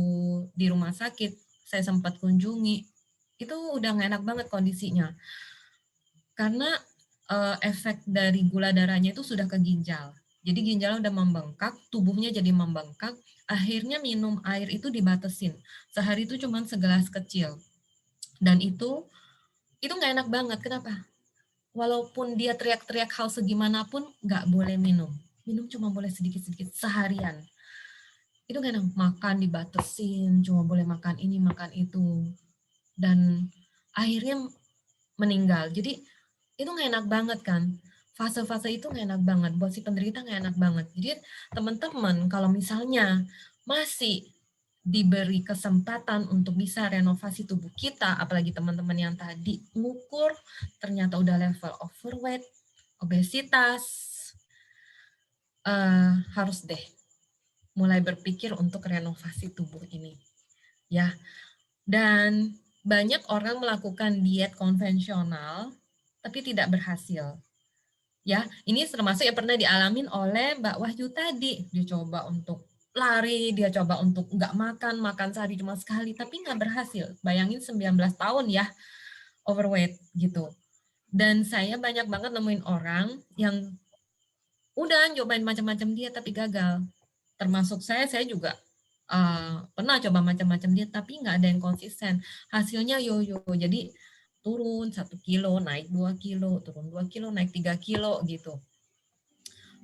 di rumah sakit, saya sempat kunjungi, itu udah nggak enak banget kondisinya. Karena efek dari gula darahnya itu sudah ke ginjal. Jadi ginjalnya udah membengkak, tubuhnya jadi membengkak, akhirnya minum air itu dibatesin. Sehari itu cuma segelas kecil. Dan itu nggak enak banget. Kenapa? Walaupun dia teriak-teriak hal segimanapun, nggak boleh minum. Minum cuma boleh sedikit-sedikit seharian. Itu nggak enak. Makan dibatesin, cuma boleh makan ini, makan itu. Dan akhirnya meninggal. Jadi itu nggak enak banget kan. Fase-fase itu nggak enak banget. Buat si penderita nggak enak banget. Jadi teman-teman kalau misalnya masih diberi kesempatan untuk bisa renovasi tubuh kita, apalagi teman-teman yang tadi ngukur ternyata udah level overweight, obesitas, harus deh mulai berpikir untuk renovasi tubuh ini. Ya, dan banyak orang melakukan diet konvensional tapi tidak berhasil. Ya, ini termasuk yang pernah dialamin oleh Mbak Wahyu tadi. Dia coba untuk lari, dia coba untuk nggak makan sehari cuma sekali, tapi nggak berhasil. Bayangin 19 tahun ya, overweight gitu. Dan saya banyak banget nemuin orang yang udah nyobain macam-macam diet tapi gagal. Termasuk saya juga pernah coba macam-macam diet tapi nggak ada yang konsisten. Hasilnya yo-yo. Jadi turun 1 kilo, naik 2 kilo, turun 2 kilo, naik 3 kilo gitu.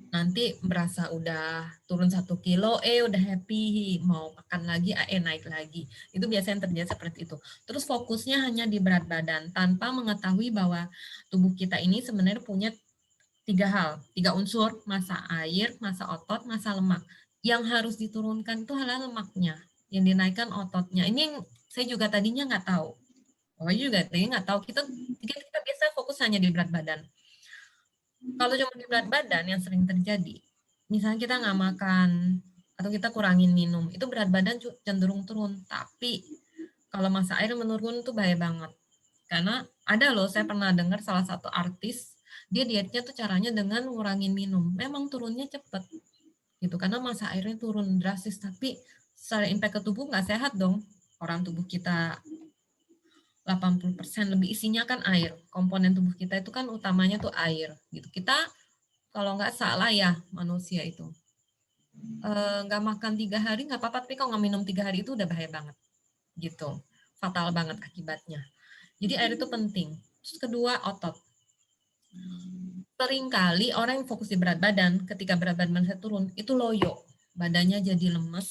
Nanti berasa udah turun 1 kilo, udah happy, mau makan lagi, naik lagi. Itu biasanya terjadi seperti itu. Terus fokusnya hanya di berat badan, tanpa mengetahui bahwa tubuh kita ini sebenarnya punya 3 unsur, massa air, massa otot, massa lemak. Yang harus diturunkan itu adalah lemaknya, yang dinaikkan ototnya. Ini yang saya juga tadinya nggak tahu. Juga tadinya nggak tahu. Kita biasa fokus hanya di berat badan. Kalau cuma di berat badan yang sering terjadi, misalnya kita nggak makan atau kita kurangin minum, itu berat badan cenderung turun. Tapi kalau massa air menurun itu bahaya banget. Karena ada loh, saya pernah dengar salah satu artis, dia dietnya tuh caranya dengan ngurangin minum. Memang turunnya cepet gitu, karena masa airnya turun drastis, tapi secara impact ke tubuh nggak sehat dong. Orang tubuh kita 80% lebih isinya kan air. Komponen tubuh kita itu kan utamanya tuh air gitu. Kita kalau nggak salah ya manusia itu nggak makan 3 hari nggak apa-apa, tapi kalau nggak minum 3 hari itu udah bahaya banget gitu, fatal banget akibatnya. Jadi air itu penting. Terus kedua, otot. Seringkali orang yang fokus di berat badan, ketika berat badan saya turun, itu loyo. Badannya jadi lemes,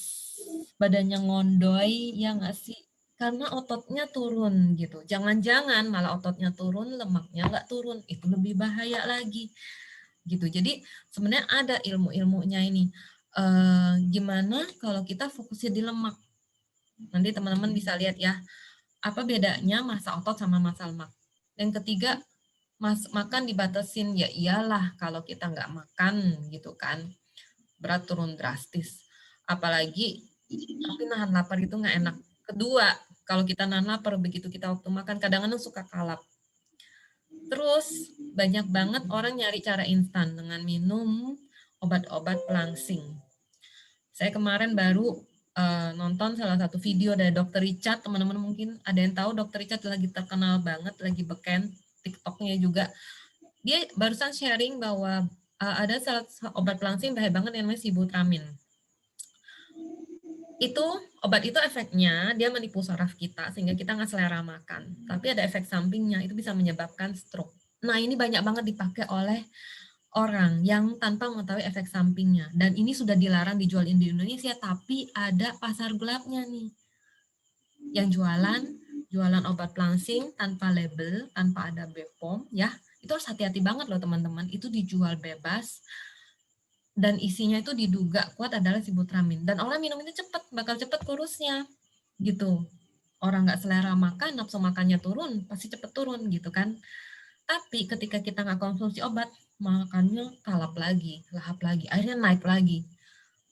badannya ngondoy, ya nggak sih? Karena ototnya turun gitu. Jangan-jangan malah ototnya turun, lemaknya nggak turun. Itu lebih bahaya lagi. Gitu. Jadi sebenarnya ada ilmu-ilmunya ini. Gimana kalau kita fokusnya di lemak? Nanti teman-teman bisa lihat ya, apa bedanya massa otot sama massa lemak. Yang ketiga, makan dibatasin. Ya iyalah kalau kita nggak makan gitu kan, berat turun drastis. Apalagi, tapi nahan lapar itu nggak enak. Kedua, kalau kita nahan lapar, begitu kita waktu makan, kadang-kadang suka kalap. Terus, banyak banget orang nyari cara instan dengan minum obat-obat pelangsing. Saya kemarin baru nonton salah satu video dari Dr. Richard, teman-teman mungkin ada yang tahu Dr. Richard lagi terkenal banget, lagi beken, TikToknya juga. Dia barusan sharing bahwa ada salah obat pelangsing bahaya banget yang namanya Sibutramine. Itu obat itu efeknya dia menipu saraf kita sehingga kita nggak selera makan. Tapi ada efek sampingnya, itu bisa menyebabkan stroke. Nah ini banyak banget dipakai oleh orang yang tanpa mengetahui efek sampingnya. Dan ini sudah dilarang dijualin di Indonesia, tapi ada pasar gelapnya nih. Yang jualan obat pelangsing tanpa label, tanpa ada BPOM, ya. Itu harus hati-hati banget loh teman-teman. Itu dijual bebas, dan isinya itu diduga kuat adalah Sibutramine. Dan orang minum itu bakal cepet kurusnya, gitu. Orang nggak selera makan, nafsu makannya turun, pasti cepet turun gitu kan. Tapi ketika kita nggak konsumsi obat, makannya kalap lagi, lahap lagi, akhirnya naik lagi.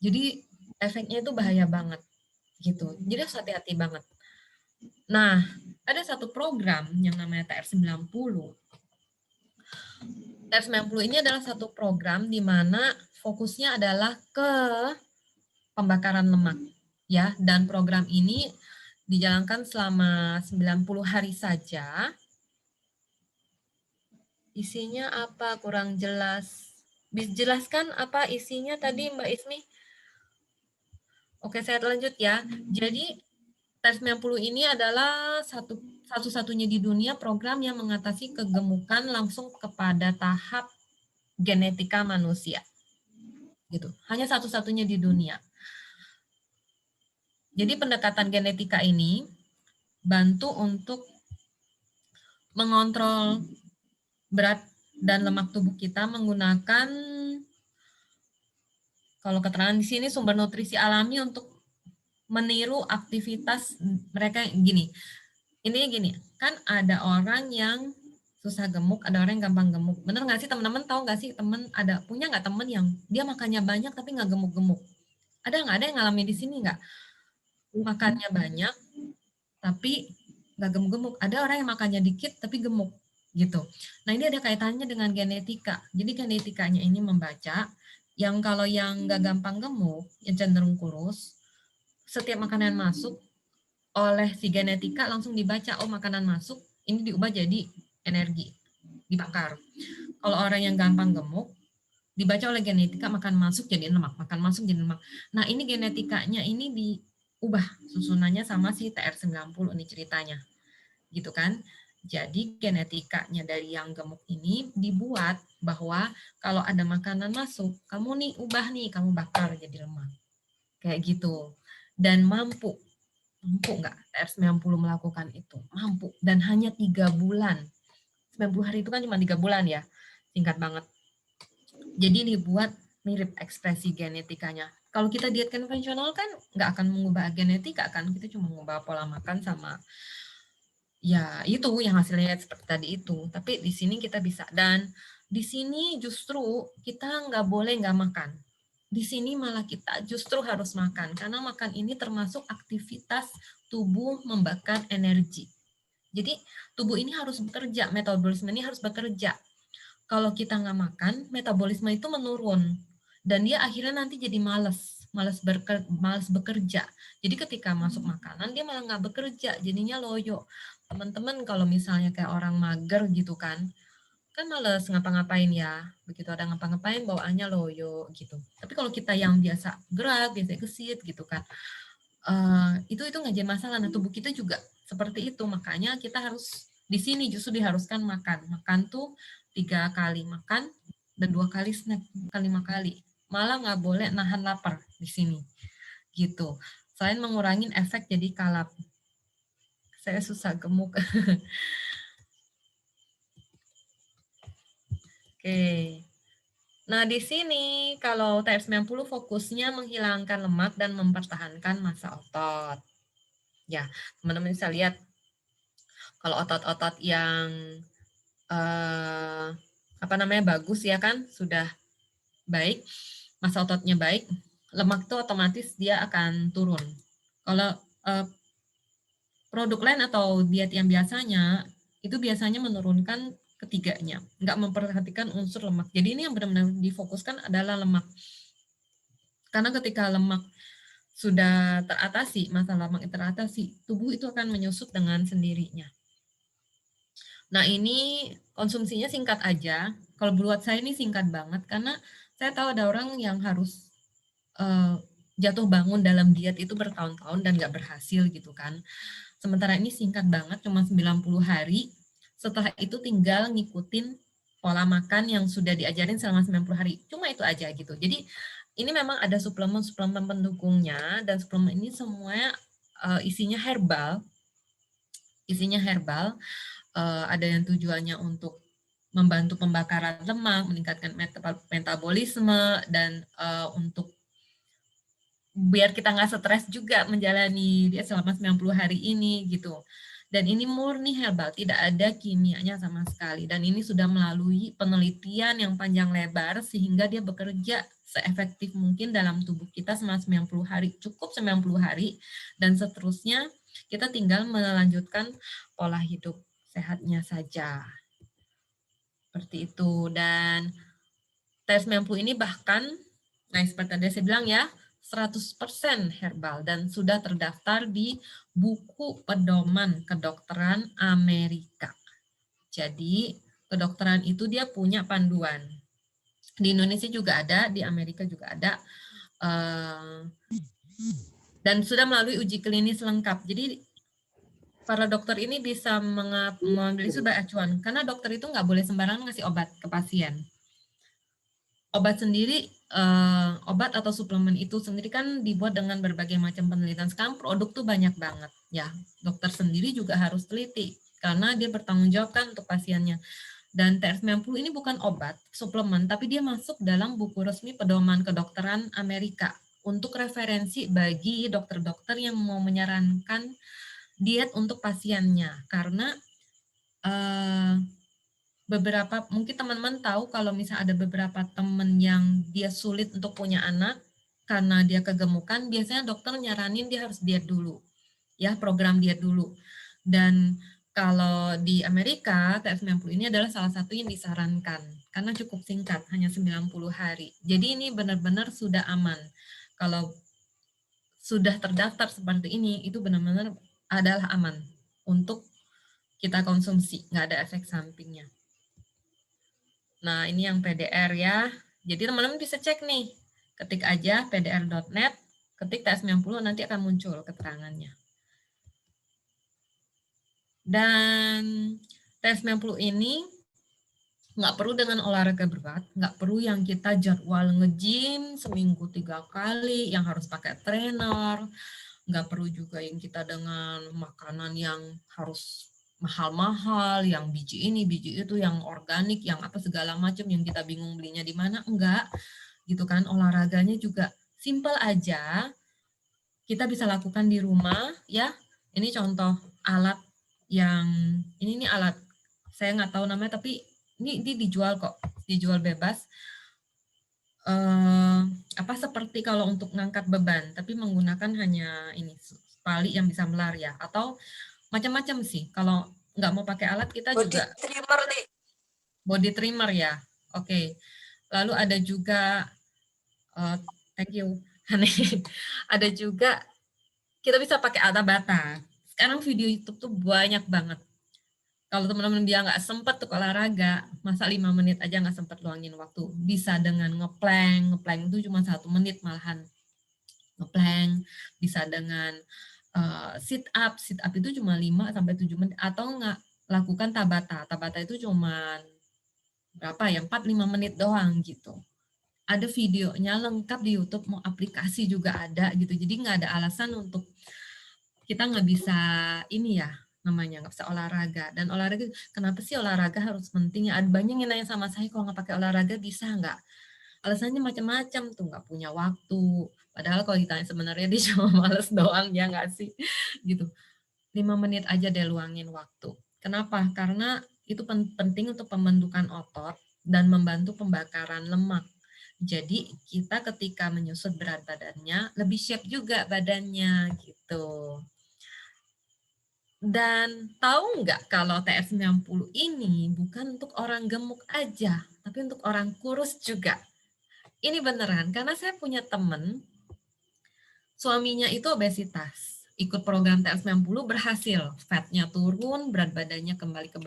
Jadi efeknya itu bahaya banget gitu. Jadi harus hati-hati banget. Nah, ada satu program yang namanya TR90. TR90 ini adalah satu program di mana fokusnya adalah ke pembakaran lemak ya, dan program ini dijalankan selama 90 hari saja. Isinya apa? Kurang jelas. Dijelaskan apa isinya tadi Mbak Ismi? Oke, saya lanjut ya. Jadi TR90 ini adalah satu-satunya di dunia program yang mengatasi kegemukan langsung kepada tahap genetika manusia. Gitu. Hanya satu-satunya di dunia. Jadi pendekatan genetika ini bantu untuk mengontrol berat dan lemak tubuh kita menggunakan, kalau keterangan di sini, sumber nutrisi alami untuk meniru aktivitas mereka. Gini, kan ada orang yang susah gemuk, ada orang yang gampang gemuk. Bener nggak sih teman-teman? Tahu nggak sih punya nggak teman yang dia makannya banyak tapi nggak gemuk-gemuk? Ada yang ngalamin di sini nggak? Makannya banyak tapi nggak gemuk-gemuk. Ada orang yang makannya dikit tapi gemuk gitu. Nah ini ada kaitannya dengan genetika. Jadi genetikanya ini membaca yang kalau yang nggak gampang gemuk, yang cenderung kurus, setiap makanan masuk oleh si genetika langsung dibaca, oh makanan masuk ini diubah jadi energi, dibakar. Kalau orang yang gampang gemuk, dibaca oleh genetika makan masuk jadi lemak, makan masuk jadi lemak. Nah ini genetikanya ini diubah susunannya sama si TR90 ini ceritanya, gitu kan. Jadi genetikanya dari yang gemuk ini dibuat bahwa kalau ada makanan masuk, kamu nih ubah nih, kamu bakar jadi lemak. Kayak gitu. Dan mampu nggak TR90 melakukan itu? Mampu. Dan hanya 3 bulan. 90 hari itu kan cuma 3 bulan ya. Singkat banget. Jadi dibuat mirip ekspresi genetikanya. Kalau kita diet konvensional kan nggak akan mengubah genetika kan. Kita cuma mengubah pola makan sama ya itu yang hasilnya seperti tadi itu. Tapi di sini kita bisa. Dan di sini justru kita nggak boleh nggak makan. Di sini malah kita justru harus makan. Karena makan ini termasuk aktivitas tubuh membakar energi. Jadi tubuh ini harus bekerja, metabolisme ini harus bekerja. Kalau kita nggak makan, metabolisme itu menurun. Dan dia akhirnya nanti jadi malas bekerja. Jadi ketika masuk makanan, dia malah nggak bekerja, jadinya loyo. Teman-teman kalau misalnya kayak orang mager gitu kan males ngapa-ngapain ya. Begitu ada ngapa-ngapain, bawaannya loyo gitu. Tapi kalau kita yang biasa gerak, biasa gesit gitu kan, itu nggak jadi masalah. Nah, tubuh kita juga seperti itu, makanya kita harus di sini justru diharuskan makan tuh 3 kali makan dan 2 kali snack, bukan 5 kali. Malah nggak boleh nahan lapar di sini gitu. Selain mengurangi efek jadi kalap. Saya susah gemuk. Oke. Nah, di sini kalau TR90 fokusnya menghilangkan lemak dan mempertahankan massa otot. Ya, teman-teman bisa lihat kalau otot-otot yang bagus ya kan, sudah baik, massa ototnya baik, lemak tuh otomatis dia akan turun. Kalau produk lain atau diet yang biasanya itu biasanya menurunkan ketiganya, nggak memperhatikan unsur lemak. Jadi ini yang benar-benar difokuskan adalah lemak. Karena ketika lemak sudah teratasi, masalah lemak teratasi, tubuh itu akan menyusut dengan sendirinya. Nah, ini konsumsinya singkat aja. Kalau buat saya ini singkat banget karena saya tahu ada orang yang harus jatuh bangun dalam diet itu bertahun-tahun dan nggak berhasil gitu kan. Sementara ini singkat banget, cuma 90 hari. Setelah itu tinggal ngikutin pola makan yang sudah diajarin selama 90 hari. Cuma itu aja gitu. Jadi ini memang ada suplemen-suplemen pendukungnya dan suplemen ini semuanya isinya herbal. Isinya herbal. Ada yang tujuannya untuk membantu pembakaran lemak, meningkatkan metabolisme, dan untuk biar kita nggak stres juga menjalani dia selama 90 hari ini gitu. Dan ini murni herbal, tidak ada kimianya sama sekali. Dan ini sudah melalui penelitian yang panjang lebar sehingga dia bekerja seefektif mungkin dalam tubuh kita selama 90 hari. Cukup 90 hari dan seterusnya kita tinggal melanjutkan pola hidup sehatnya saja. Seperti itu. Dan TR90 ini bahkan, nah seperti tadi saya bilang ya, 100% herbal dan sudah terdaftar di buku pedoman kedokteran Amerika. Jadi, kedokteran itu dia punya panduan. Di Indonesia juga ada, di Amerika juga ada. Dan sudah melalui uji klinis lengkap. Jadi, para dokter ini bisa mengambil itu sebagai acuan. Karena dokter itu nggak boleh sembarangan ngasih obat ke pasien. Obat sendiri, obat atau suplemen itu sendiri kan dibuat dengan berbagai macam penelitian. Sekarang produk tuh banyak banget. Ya, dokter sendiri juga harus teliti karena dia bertanggung jawab kan untuk pasiennya. Dan TR90 ini bukan obat, suplemen, tapi dia masuk dalam buku resmi pedoman kedokteran Amerika untuk referensi bagi dokter-dokter yang mau menyarankan diet untuk pasiennya. Karena beberapa, mungkin teman-teman tahu kalau misalnya ada beberapa teman yang dia sulit untuk punya anak karena dia kegemukan, biasanya dokter nyaranin dia harus diet dulu, ya program diet dulu. Dan kalau di Amerika, TR90 ini adalah salah satu yang disarankan karena cukup singkat, hanya 90 hari. Jadi ini benar-benar sudah aman. Kalau sudah terdaftar seperti ini, itu benar-benar adalah aman untuk kita konsumsi, nggak ada efek sampingnya. Nah, ini yang PDR ya. Jadi teman-teman bisa cek nih. Ketik aja pdr.net, ketik TS90 nanti akan muncul keterangannya. Dan TS90 ini nggak perlu dengan olahraga berat, nggak perlu yang kita jadwal nge-gym seminggu 3 kali, yang harus pakai trainer, nggak perlu juga yang kita dengan makanan yang harus mahal-mahal, yang biji ini, biji itu, yang organik, yang apa segala macam, yang kita bingung belinya di mana, enggak, gitu kan. Olahraganya juga simple aja, kita bisa lakukan di rumah, ya. Ini contoh alat yang, ini alat, saya nggak tahu namanya, tapi ini dijual kok, dijual bebas. Seperti kalau untuk ngangkat beban, tapi menggunakan hanya ini tali yang bisa melar ya, atau macam-macam sih. Kalau nggak mau pakai alat, kita Body juga trimmer nih. body trimmer ya. Oke. Lalu ada juga, thank you, Hani. Ada juga kita bisa pakai Ata-Bata. Sekarang video YouTube tuh banyak banget. Kalau teman-teman dia nggak sempat tuh olahraga, masa 5 menit aja nggak sempat luangin waktu. Bisa dengan ngeplank, ngeplank itu cuma 1 menit malahan. Ngeplank, bisa dengan sit up itu cuma 5 sampai 7 menit, atau nggak lakukan Tabata. Tabata itu cuma berapa ya, 4-5 menit doang gitu. Ada videonya lengkap di YouTube, mau aplikasi juga ada gitu. Jadi nggak ada alasan untuk kita nggak bisa ini ya, namanya nggak bisa olahraga. Dan olahraga, kenapa sih olahraga harus penting ya? Ada banyak yang nanya sama saya, kalau nggak pakai olahraga bisa nggak? Alasannya macam-macam tuh, nggak punya waktu. Padahal kalau ditanya sebenarnya dia cuma males doang, ya nggak sih? Gitu. 5 menit aja deh luangin waktu. Kenapa? Karena itu penting untuk pembentukan otot dan membantu pembakaran lemak. Jadi kita ketika menyusut berat badannya, lebih shape juga badannya gitu. Dan tahu nggak kalau TR90 ini bukan untuk orang gemuk aja, tapi untuk orang kurus juga. Ini beneran, karena saya punya temen, suaminya itu obesitas. Ikut program TR90 berhasil, fatnya turun, berat badannya kembali ke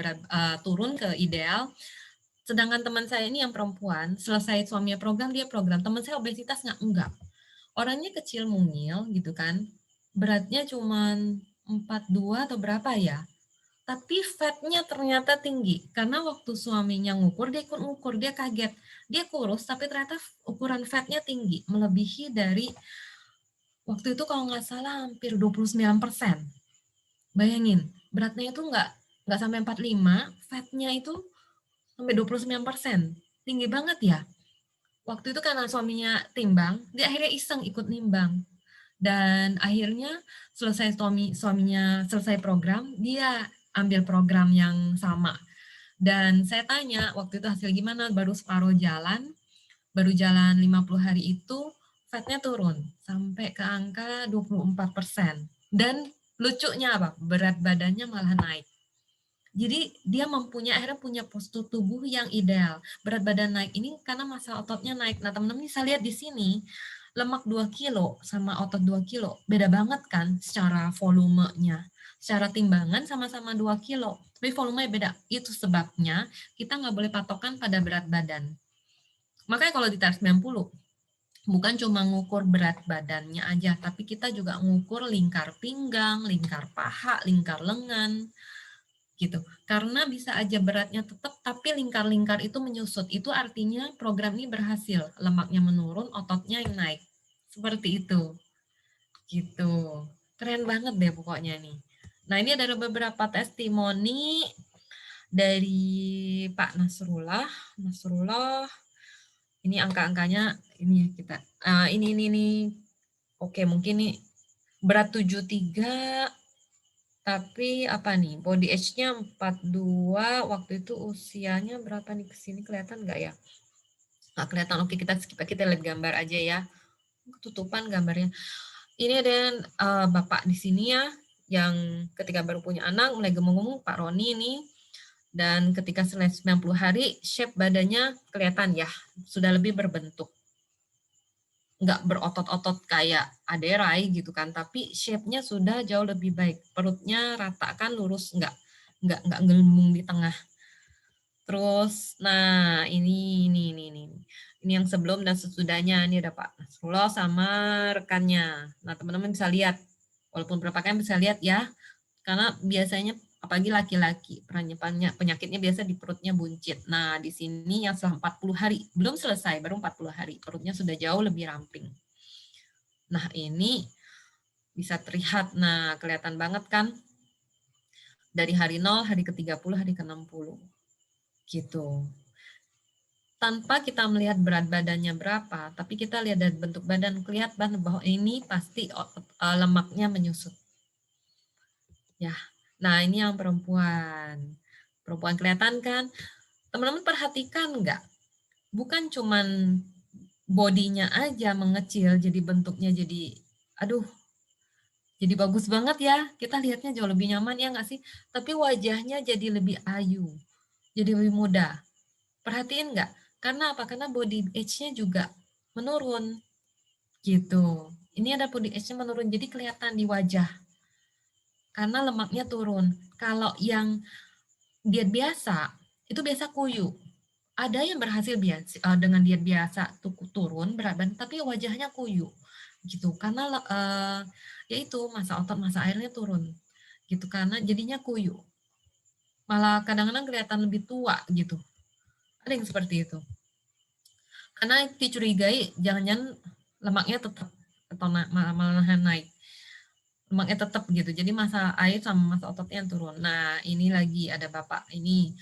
turun ke ideal. Sedangkan teman saya ini yang perempuan, selesai suaminya program, dia program. Teman saya obesitas nggak? Enggak. Orangnya kecil mungil gitu kan, beratnya cuman 42 atau berapa ya, tapi fatnya ternyata tinggi. Karena waktu suaminya ngukur, dia ikut ngukur, dia kaget. Dia kurus, tapi ternyata ukuran fatnya tinggi, melebihi dari, waktu itu kalau nggak salah hampir 29%. Bayangin, beratnya itu nggak sampai 45, fatnya itu sampai 29%. Tinggi banget ya. Waktu itu karena suaminya timbang, dia akhirnya iseng ikut nimbang. Dan akhirnya selesai suaminya selesai program, dia ambil program yang sama. Dan saya tanya, waktu itu hasil gimana? Baru jalan 50 hari itu, fatnya turun sampai ke angka 24%. Dan lucunya apa? Berat badannya malah naik. Jadi dia akhirnya punya postur tubuh yang ideal. Berat badan naik ini karena massa ototnya naik. Nah, teman-teman bisa lihat di sini, lemak 2 kilo sama otot 2 kilo. Beda banget kan secara volumenya. Secara timbangan sama-sama 2 kilo, tapi volumenya beda. Itu sebabnya kita nggak boleh patokan pada berat badan. Makanya kalau di TAR 90, bukan cuma ngukur berat badannya aja, tapi kita juga ngukur lingkar pinggang, lingkar paha, lingkar lengan, gitu. Karena bisa aja beratnya tetap, tapi lingkar-lingkar itu menyusut. Itu artinya program ini berhasil, lemaknya menurun, ototnya yang naik. Seperti itu. Gitu. Keren banget deh pokoknya nih. Nah, ini ada beberapa testimoni dari Pak Nasrullah. Nasrullah, ini angka-angkanya ini ya kita. Ini. Oke, mungkin nih berat 73, tapi apa nih, body age-nya 42, waktu itu usianya berapa nih, kesini kelihatan nggak ya? Nggak kelihatan, oke kita lihat gambar aja ya. Ketutupan gambarnya. Ini ada Bapak di sini ya, yang ketika baru punya anak, mulai gemuk-gemuk, Pak Roni ini. Dan ketika selesai 90 hari, shape badannya kelihatan ya, sudah lebih berbentuk. Nggak berotot-otot kayak Aderai gitu kan, tapi shape-nya sudah jauh lebih baik. Perutnya rata kan, lurus, nggak gelembung di tengah. Terus, nah ini yang sebelum dan sesudahnya. Ini ada Pak Nasrullah sama rekannya. Nah, teman-teman bisa lihat, walaupun berpakaian bisa lihat ya, karena biasanya apalagi laki-laki penyakitnya biasa di perutnya buncit. Nah, di sini yang setelah 40 hari, belum selesai, baru 40 hari, perutnya sudah jauh lebih ramping. Nah, ini bisa terlihat, nah kelihatan banget kan, dari hari 0, hari ke-30, hari ke-60. Gitu. Tanpa kita melihat berat badannya berapa, tapi kita lihat dari bentuk badan, kelihatan bahwa ini pasti lemaknya menyusut. Ya, nah ini yang perempuan. Perempuan kelihatan kan? Teman-teman perhatikan nggak? Bukan cuman bodinya aja mengecil, jadi bentuknya jadi, aduh, Jadi bagus banget ya, kita lihatnya jauh lebih nyaman ya nggak sih? Tapi wajahnya jadi lebih ayu, jadi lebih muda. Perhatiin nggak? Karena apa? Karena body age-nya juga menurun gitu. Ini ada body age-nya menurun, jadi kelihatan di wajah karena lemaknya turun. Kalau yang diet biasa, itu biasa kuyu. Ada yang berhasil dengan diet biasa turun berat badan, tapi wajahnya kuyu gitu karena yaitu massa otot massa airnya turun gitu karena jadinya kuyu malah kadang-kadang kelihatan lebih tua gitu, ada yang seperti itu karena dicurigai jangan-jangan lemaknya tetap atau malahan naik, lemaknya tetap gitu jadi massa air sama massa ototnya yang turun. Nah ini lagi ada bapak ini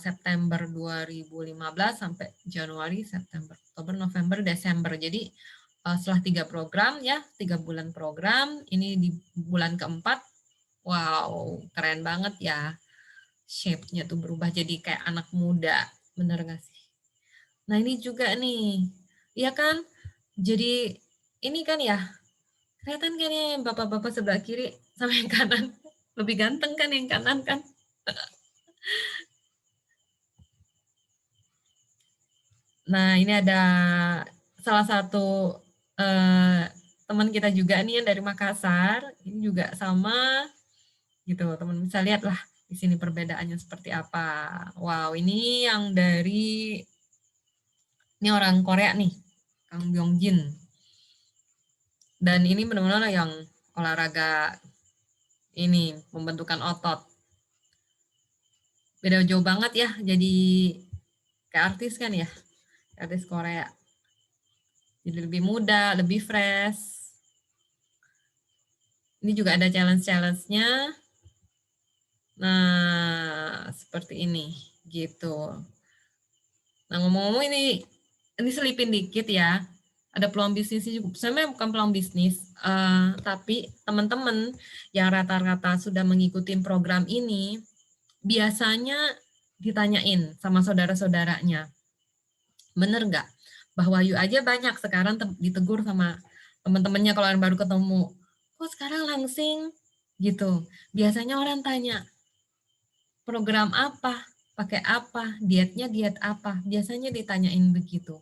September 2015 sampai Januari, September, Oktober, November, Desember. Jadi setelah 3 program ya, 3 bulan program, ini di bulan keempat, wow, keren banget ya. Shape-nya tuh berubah jadi kayak anak muda, bener gak sih? Nah ini juga nih, ya kan? Jadi ini kan ya, kelihatan kan ya yang bapak-bapak sebelah kiri sama yang kanan, lebih ganteng kan yang kanan kan? Nah, ini ada salah satu teman kita juga nih yang dari Makassar, ini juga sama gitu. Teman bisa lihat lah di sini perbedaannya seperti apa. Wow, ini yang dari ini orang Korea nih, Kang Byung-jin. Dan ini benar-benar yang olahraga ini pembentukan otot. Beda jauh banget ya, jadi kayak artis kan ya, artis Korea. Jadi lebih muda, lebih fresh. Ini juga ada challenge-challenge-nya. Nah, seperti ini gitu. Nah, ngomong-ngomong ini selipin dikit ya. Ada peluang bisnisnya juga. Sebenarnya bukan peluang bisnis, tapi teman-teman yang rata-rata sudah mengikuti program ini biasanya ditanyain sama saudara-saudaranya, bener nggak? Bahwa yuk aja banyak sekarang ditegur sama teman-temannya kalau yang baru ketemu. Kok sekarang langsing? Gitu. Biasanya orang tanya, program apa, pakai apa, dietnya diet apa, biasanya ditanyain begitu.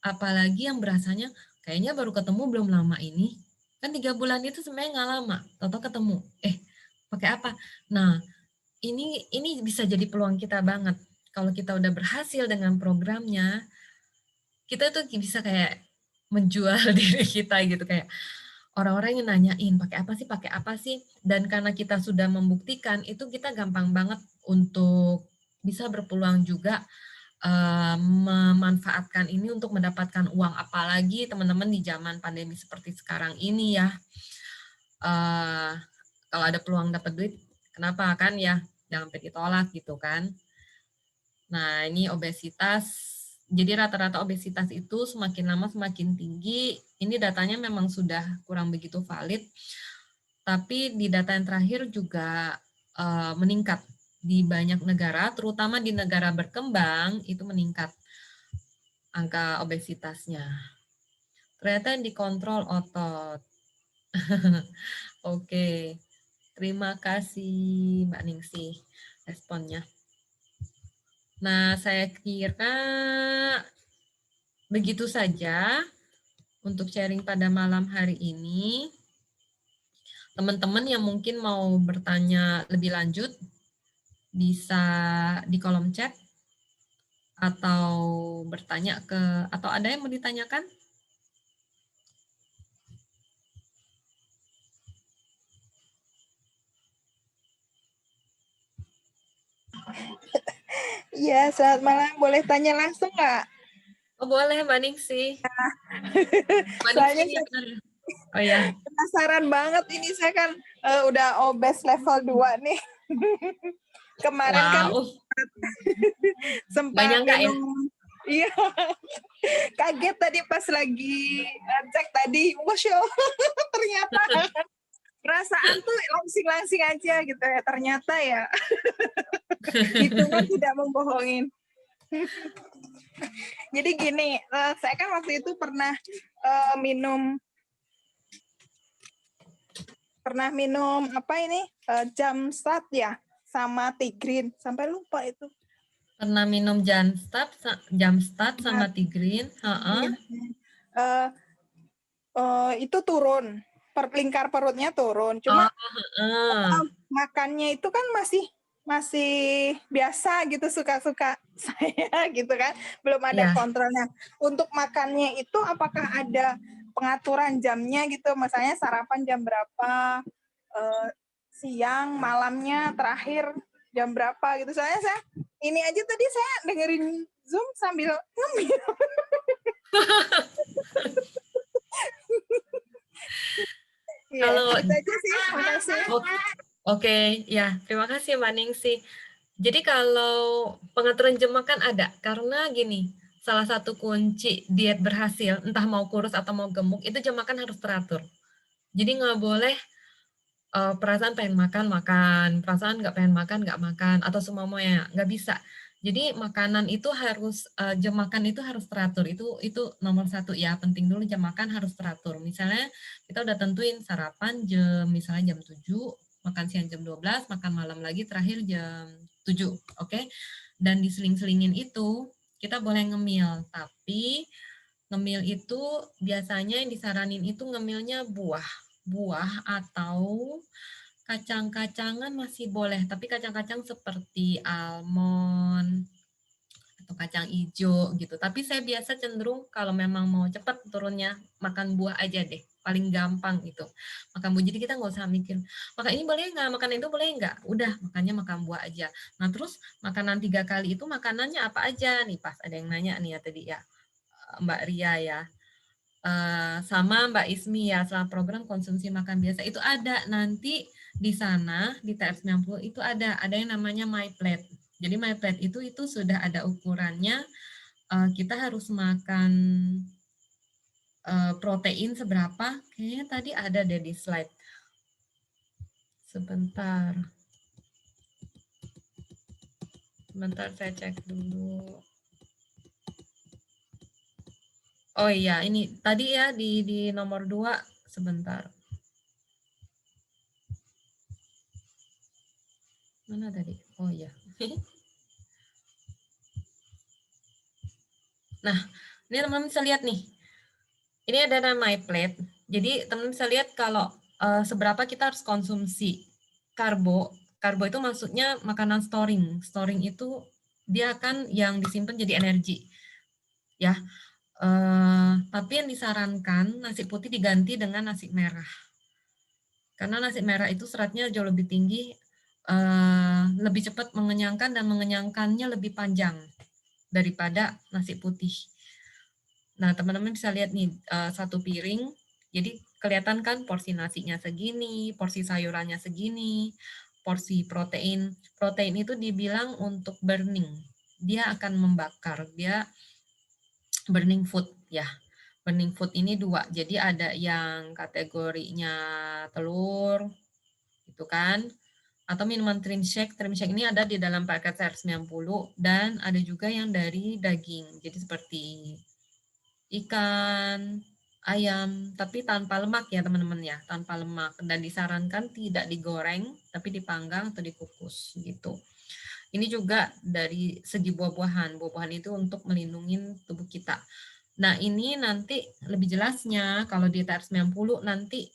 Apalagi yang berasanya kayaknya baru ketemu belum lama ini, kan 3 bulan itu sebenarnya nggak lama, toto ketemu, pakai apa? Nah, ini bisa jadi peluang kita banget. Kalau kita udah berhasil dengan programnya, kita tuh bisa kayak menjual diri kita gitu kayak orang-orang yang nanyain pakai apa sih, dan karena kita sudah membuktikan itu kita gampang banget untuk bisa berpeluang juga memanfaatkan ini untuk mendapatkan uang, apalagi teman-teman di zaman pandemi seperti sekarang ini ya. Kalau ada peluang dapat duit, kenapa kan ya, jangan sampai ditolak gitu kan. Nah ini obesitas, jadi rata-rata obesitas itu semakin lama semakin tinggi. Ini datanya memang sudah kurang begitu valid, tapi di data yang terakhir juga meningkat di banyak negara, terutama di negara berkembang itu meningkat angka obesitasnya. Ternyata yang dikontrol otot. Oke, terima kasih Mbak Ningsih responnya. Nah, saya kira begitu saja untuk sharing pada malam hari ini. Teman-teman yang mungkin mau bertanya lebih lanjut, bisa di kolom chat atau bertanya atau ada yang mau ditanyakan? Iya, selamat malam. Boleh tanya langsung nggak? Oh boleh Mbak Ningsih. Mbak Soalnya Ningsih, saya oh ya. penasaran banget ini. Saya kan udah obes level 2 nih. Kemarin kan Wow, nggak sempat nyangka ya. minum. Iya, kaget tadi pas lagi cek tadi. Masya Allah, ternyata perasaan tuh langsing-langsing aja gitu ya. Ternyata ya, hitungan tidak membohongin. Jadi gini, saya kan waktu itu pernah minum Pernah minum apa ini? Jam start ya, sama Tigrin. Sampai lupa itu. Pernah minum jam start sama Tigrin? Heeh. Eh, itu turun, lingkar perutnya turun. Cuma Oh, heeh. makannya itu kan masih biasa gitu, suka-suka saya gitu kan, belum ada Ya. kontrolnya. Untuk makannya itu apakah ada pengaturan jamnya gitu, misalnya sarapan jam berapa, siang, malamnya, terakhir jam berapa gitu. Soalnya saya ini aja tadi saya dengerin Zoom sambil ngemil. Iya, Kalau itu aja sih. Makasih. Oke, ya, terima kasih Mbak Ningsih. Jadi kalau pengaturan jam makan ada, karena gini, salah satu kunci diet berhasil, entah mau kurus atau mau gemuk, itu jam makan harus teratur. Jadi nggak boleh perasaan pengen makan, makan, perasaan nggak pengen makan, nggak makan, atau semuanya, nggak bisa. Jadi makanan itu harus, jam makan itu harus teratur, itu nomor satu ya, penting dulu jam makan harus teratur. Misalnya kita udah tentuin sarapan misalnya jam 7, makan siang jam 12, makan malam lagi terakhir jam 7, oke? Dan diseling-selingin itu, kita boleh ngemil, tapi ngemil itu biasanya yang disaranin itu ngemilnya buah atau kacang-kacangan masih boleh, tapi kacang-kacang seperti almond atau kacang hijau gitu. Tapi saya biasa cenderung kalau memang mau cepat turunnya, makan buah aja deh. Paling gampang itu. Makan buah, jadi kita nggak usah mikir, makan ini boleh nggak, makan itu boleh nggak. Udah, makannya makan buah aja. Nah terus makanan 3 kali itu makanannya apa aja nih, pas ada yang nanya nih ya tadi ya, Mbak Ria ya. Sama Mbak Ismi ya, selama program konsumsi makan biasa itu ada nanti di sana di TR90 itu ada yang namanya My Plate. Jadi My Plate itu sudah ada ukurannya. Kita harus makan protein seberapa? Kayaknya tadi ada deh di slide. Sebentar saya cek dulu. Oh iya, ini tadi ya di nomor 2 sebentar. Mana tadi? Oh iya. Nah, ini teman-teman bisa lihat nih. Ini ada nama plate. Jadi teman-teman bisa lihat kalau seberapa kita harus konsumsi karbo. Karbo itu maksudnya makanan storing. Storing itu dia akan yang disimpan jadi energi. Ya. Tapi yang disarankan nasi putih diganti dengan nasi merah. Karena nasi merah itu seratnya jauh lebih tinggi, lebih cepat mengenyangkan dan mengenyangkannya lebih panjang daripada nasi putih. Nah, teman-teman bisa lihat nih, satu piring, jadi kelihatan kan porsi nasinya segini, porsi sayurannya segini, porsi protein. Protein itu dibilang untuk burning, dia akan membakar, dia burning food ya. Burning food ini 2, jadi ada yang kategorinya telur, itu kan, atau minuman trim shake. Trim shake ini ada di dalam paket TR90 dan ada juga yang dari daging, jadi seperti ikan, ayam, tapi tanpa lemak ya teman-teman ya, tanpa lemak, dan disarankan tidak digoreng, tapi dipanggang atau dikukus gitu. Ini juga dari segi buah-buahan. Buah-buahan itu untuk melindungi tubuh kita. Nah, ini nanti lebih jelasnya kalau di TR90 nanti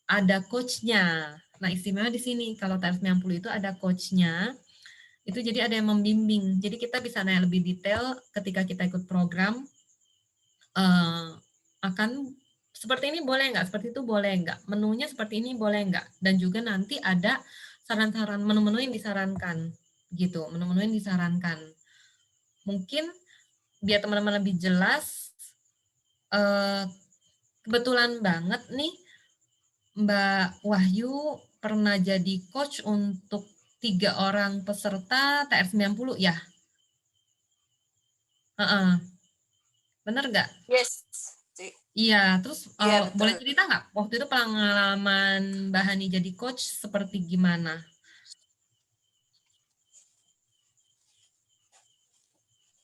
ada coach-nya. Nah, istimewa di sini kalau TR90 itu ada coach-nya. Itu jadi ada yang membimbing. Jadi kita bisa nanya lebih detail ketika kita ikut program, akan seperti ini boleh nggak, seperti itu boleh nggak, menunya seperti ini boleh nggak, dan juga nanti ada saran-saran menu-menu yang disarankan gitu, menu-menu yang disarankan. Mungkin biar teman-teman lebih jelas, kebetulan banget nih Mbak Wahyu pernah jadi coach untuk 3 orang peserta TR90 ya? Bener nggak? Yes. Iya, terus Iya, boleh betul. cerita nggak waktu itu pengalaman Mbak Hani jadi coach seperti gimana?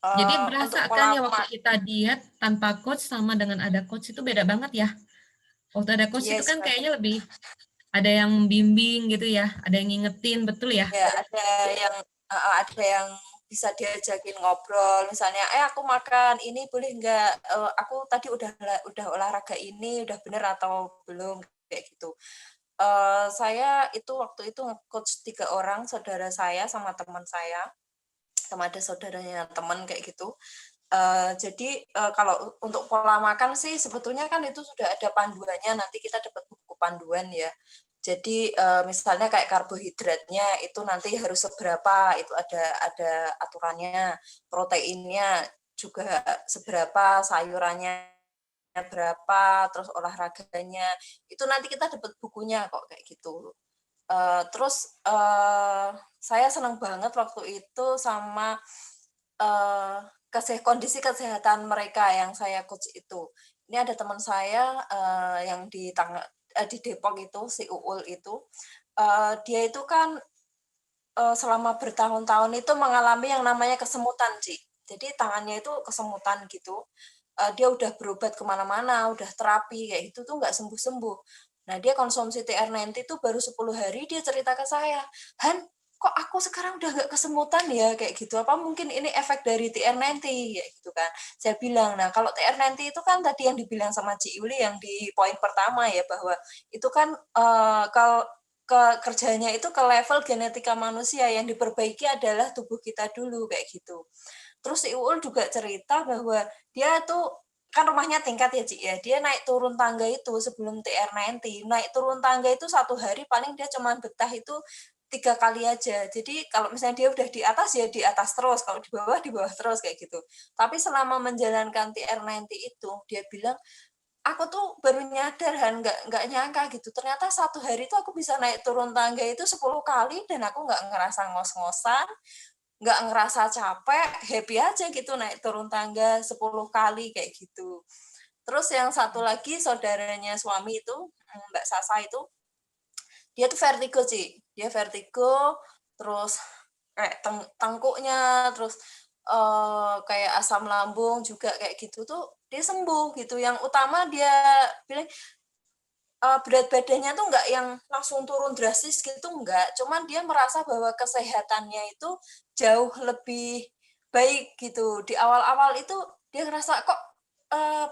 Jadi berasa Untuk kan ya waktu pengalaman, kita diet tanpa coach sama dengan ada coach itu beda banget ya. Waktu ada coach itu yes, kan kayaknya lebih ada yang membimbing gitu ya, ada yang ngingetin, betul ya? Ya, ada yang bisa diajakin ngobrol, misalnya, aku makan ini boleh nggak? Aku tadi udah olahraga ini, udah bener atau belum? Kayak gitu. Saya itu waktu itu nge-coach 3 orang, saudara saya sama teman saya, sama ada saudaranya teman kayak gitu. Jadi, kalau untuk pola makan sih sebetulnya kan itu sudah ada panduannya, nanti kita dapat buku panduan ya. Jadi, misalnya kayak karbohidratnya itu nanti harus seberapa, itu ada aturannya, proteinnya juga seberapa, sayurannya berapa, terus olahraganya, itu nanti kita dapat bukunya kok, kayak gitu. Terus, saya senang banget waktu itu sama, eee, kondisi kesehatan mereka yang saya coach itu. Ini ada teman saya, yang di Depok itu, si Uul itu, dia itu kan, selama bertahun-tahun itu mengalami yang namanya kesemutan, Ci. Jadi tangannya itu kesemutan gitu, dia udah berobat ke mana-mana, udah terapi kayak gitu tuh nggak sembuh-sembuh. Nah, dia konsumsi TR90 itu baru 10 hari dia cerita ke saya, "Han, kok aku sekarang udah nggak kesemutan ya?" Kayak gitu. "Apa mungkin ini efek dari TR90?" Kayak gitu kan. Saya bilang, "Nah, kalau TR90 itu kan tadi yang dibilang sama Ci Yuli yang di poin pertama ya, bahwa itu kan, kerjanya itu ke level genetika manusia, yang diperbaiki adalah tubuh kita dulu," kayak gitu. Terus si Uul juga cerita bahwa dia tuh kan rumahnya tingkat ya, Cik, ya. Dia naik turun tangga itu sebelum TR90, naik turun tangga itu 1 hari paling dia cuman betah itu 3 kali aja. Jadi kalau misalnya dia udah di atas, ya di atas terus, kalau di bawah terus, kayak gitu. Tapi selama menjalankan TR90 itu, dia bilang, "Aku tuh baru nyadar, Han, nggak nyangka gitu, ternyata 1 hari itu aku bisa naik turun tangga itu 10 kali dan aku nggak ngerasa ngos-ngosan, nggak ngerasa capek, happy aja gitu naik turun tangga 10 kali," kayak gitu. Terus yang satu lagi saudaranya suami itu, Mbak Sasa itu, dia tuh vertigo, Ci. Dia vertigo, terus kayak tengkuknya, terus, kayak asam lambung juga kayak gitu tuh dia sembuh gitu. Yang utama dia bilang, berat badannya tuh nggak yang langsung turun drastis gitu, enggak, cuman dia merasa bahwa kesehatannya itu jauh lebih baik gitu. Di awal-awal itu dia ngerasa, "Kok,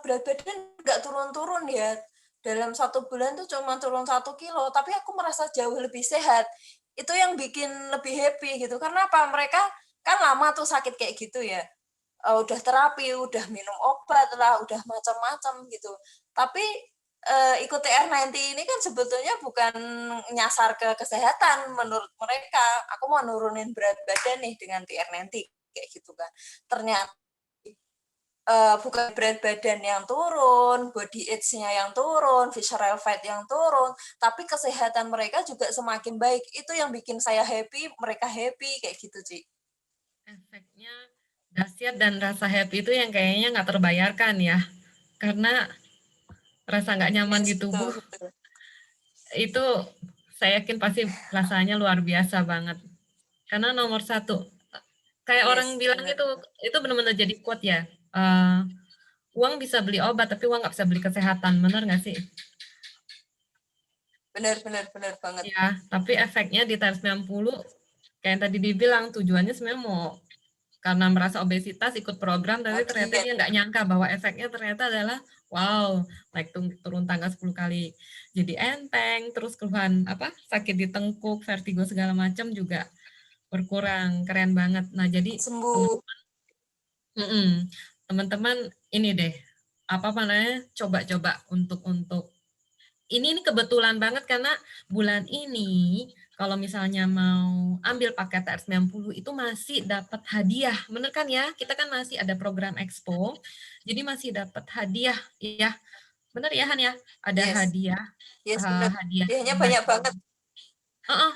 berat badan nggak turun-turun ya? Dalam 1 bulan tuh cuma turun 1 kilo, tapi aku merasa jauh lebih sehat." Itu yang bikin lebih happy gitu. Karena apa? Mereka kan lama tuh sakit kayak gitu ya, udah terapi, udah minum obat lah, udah macam-macam gitu. Tapi, ikut TR90 ini kan sebetulnya bukan nyasar ke kesehatan menurut mereka, "Aku mau nurunin berat badan nih dengan TR90," kayak gitu kan. Ternyata, bukan berat badan yang turun, body age-nya yang turun, visceral fat yang turun, tapi kesehatan mereka juga semakin baik. Itu yang bikin saya happy, mereka happy, kayak gitu, Ci. Efeknya dahsyat dan rasa happy itu yang kayaknya nggak terbayarkan ya. Karena rasa nggak nyaman Yes, di betul tubuh betul. itu saya yakin pasti rasanya luar biasa banget. Karena nomor satu, kayak orang Yes, bilang benar itu benar-benar jadi quote ya. eh, Uang bisa beli obat, tapi uang nggak bisa beli kesehatan. Benar nggak sih? benar benar benar banget. Ya, tapi efeknya di TAR 90, kayak yang tadi dibilang, tujuannya sebenarnya mau karena merasa obesitas ikut program, tapi ternyata Bahagia. dia nggak nyangka bahwa efeknya ternyata adalah wow, naik turun tangga 10 kali jadi enteng, terus keluhan apa sakit di tengkuk, vertigo segala macam juga berkurang, keren banget. Nah jadi Sembuh. teman-teman ini deh apa namanya coba-coba untuk ini kebetulan banget karena bulan ini kalau misalnya mau ambil paket TR90 itu masih dapat hadiah. Bener kan ya? Kita kan masih ada program Expo. Jadi masih dapat hadiah ya. Bener ya Han ya? Ada Yes, hadiah yes, benar. hadiah Hadiahnya banyak banget.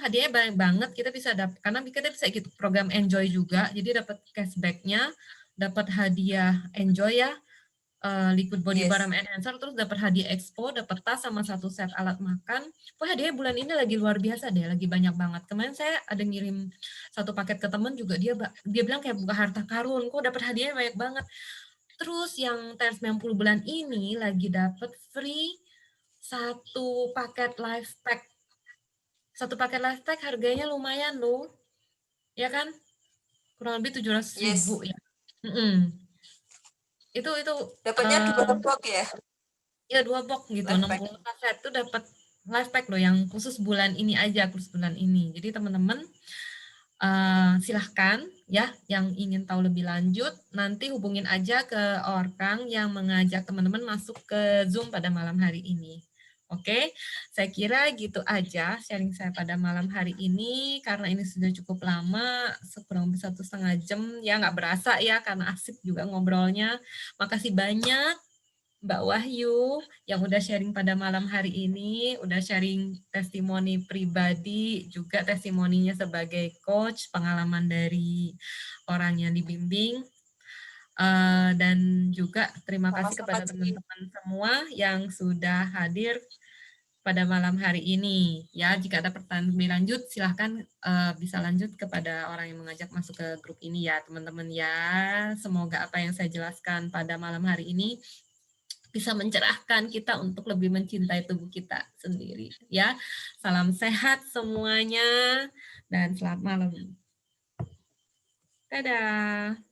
hadiahnya banyak banget kita bisa dapat karena kita bisa ikut program Enjoy juga. Jadi dapat cashback-nya, dapat hadiah Enjoy ya, liquid body Yes. balm enhancer, terus dapat hadiah expo, dapat tas sama 1 set alat makan. Wah, hadiah bulan ini lagi luar biasa deh, lagi banyak banget. Kemarin saya ada ngirim 1 paket ke temen juga, dia bilang kayak buka harta karun, kok dapat hadiahnya banyak banget. Terus yang TR 90 bulan ini lagi dapat free 1 paket life pack Satu paket life pack harganya lumayan loh. Ya kan? Kurang lebih 700.000 Yes. ya. Mm-mm. Itu Dapatnya 2 box ya, ya 2 box gitu, life pack. 60 kaset itu dapat life pack loh yang khusus bulan ini aja, khusus bulan ini. Jadi teman-teman silahkan ya yang ingin tahu lebih lanjut nanti hubungin aja ke orang yang mengajak teman-teman masuk ke Zoom pada malam hari ini. Oke, saya kira gitu aja sharing saya pada malam hari ini karena ini sudah cukup lama, kurang lebih 1,5 jam ya nggak berasa ya karena asik juga ngobrolnya. Makasih banyak Mbak Wahyu yang udah sharing pada malam hari ini, udah sharing testimoni pribadi, juga testimoninya sebagai coach, pengalaman dari orang yang dibimbing. Dan juga terima kasih Sama-sama kepada Ci. teman-teman semua yang sudah hadir pada malam hari ini. Ya, jika ada pertanyaan lebih lanjut, silahkan bisa lanjut kepada orang yang mengajak masuk ke grup ini ya, teman-teman ya. Semoga apa yang saya jelaskan pada malam hari ini bisa mencerahkan kita untuk lebih mencintai tubuh kita sendiri ya. Salam sehat semuanya dan selamat malam. Dadah.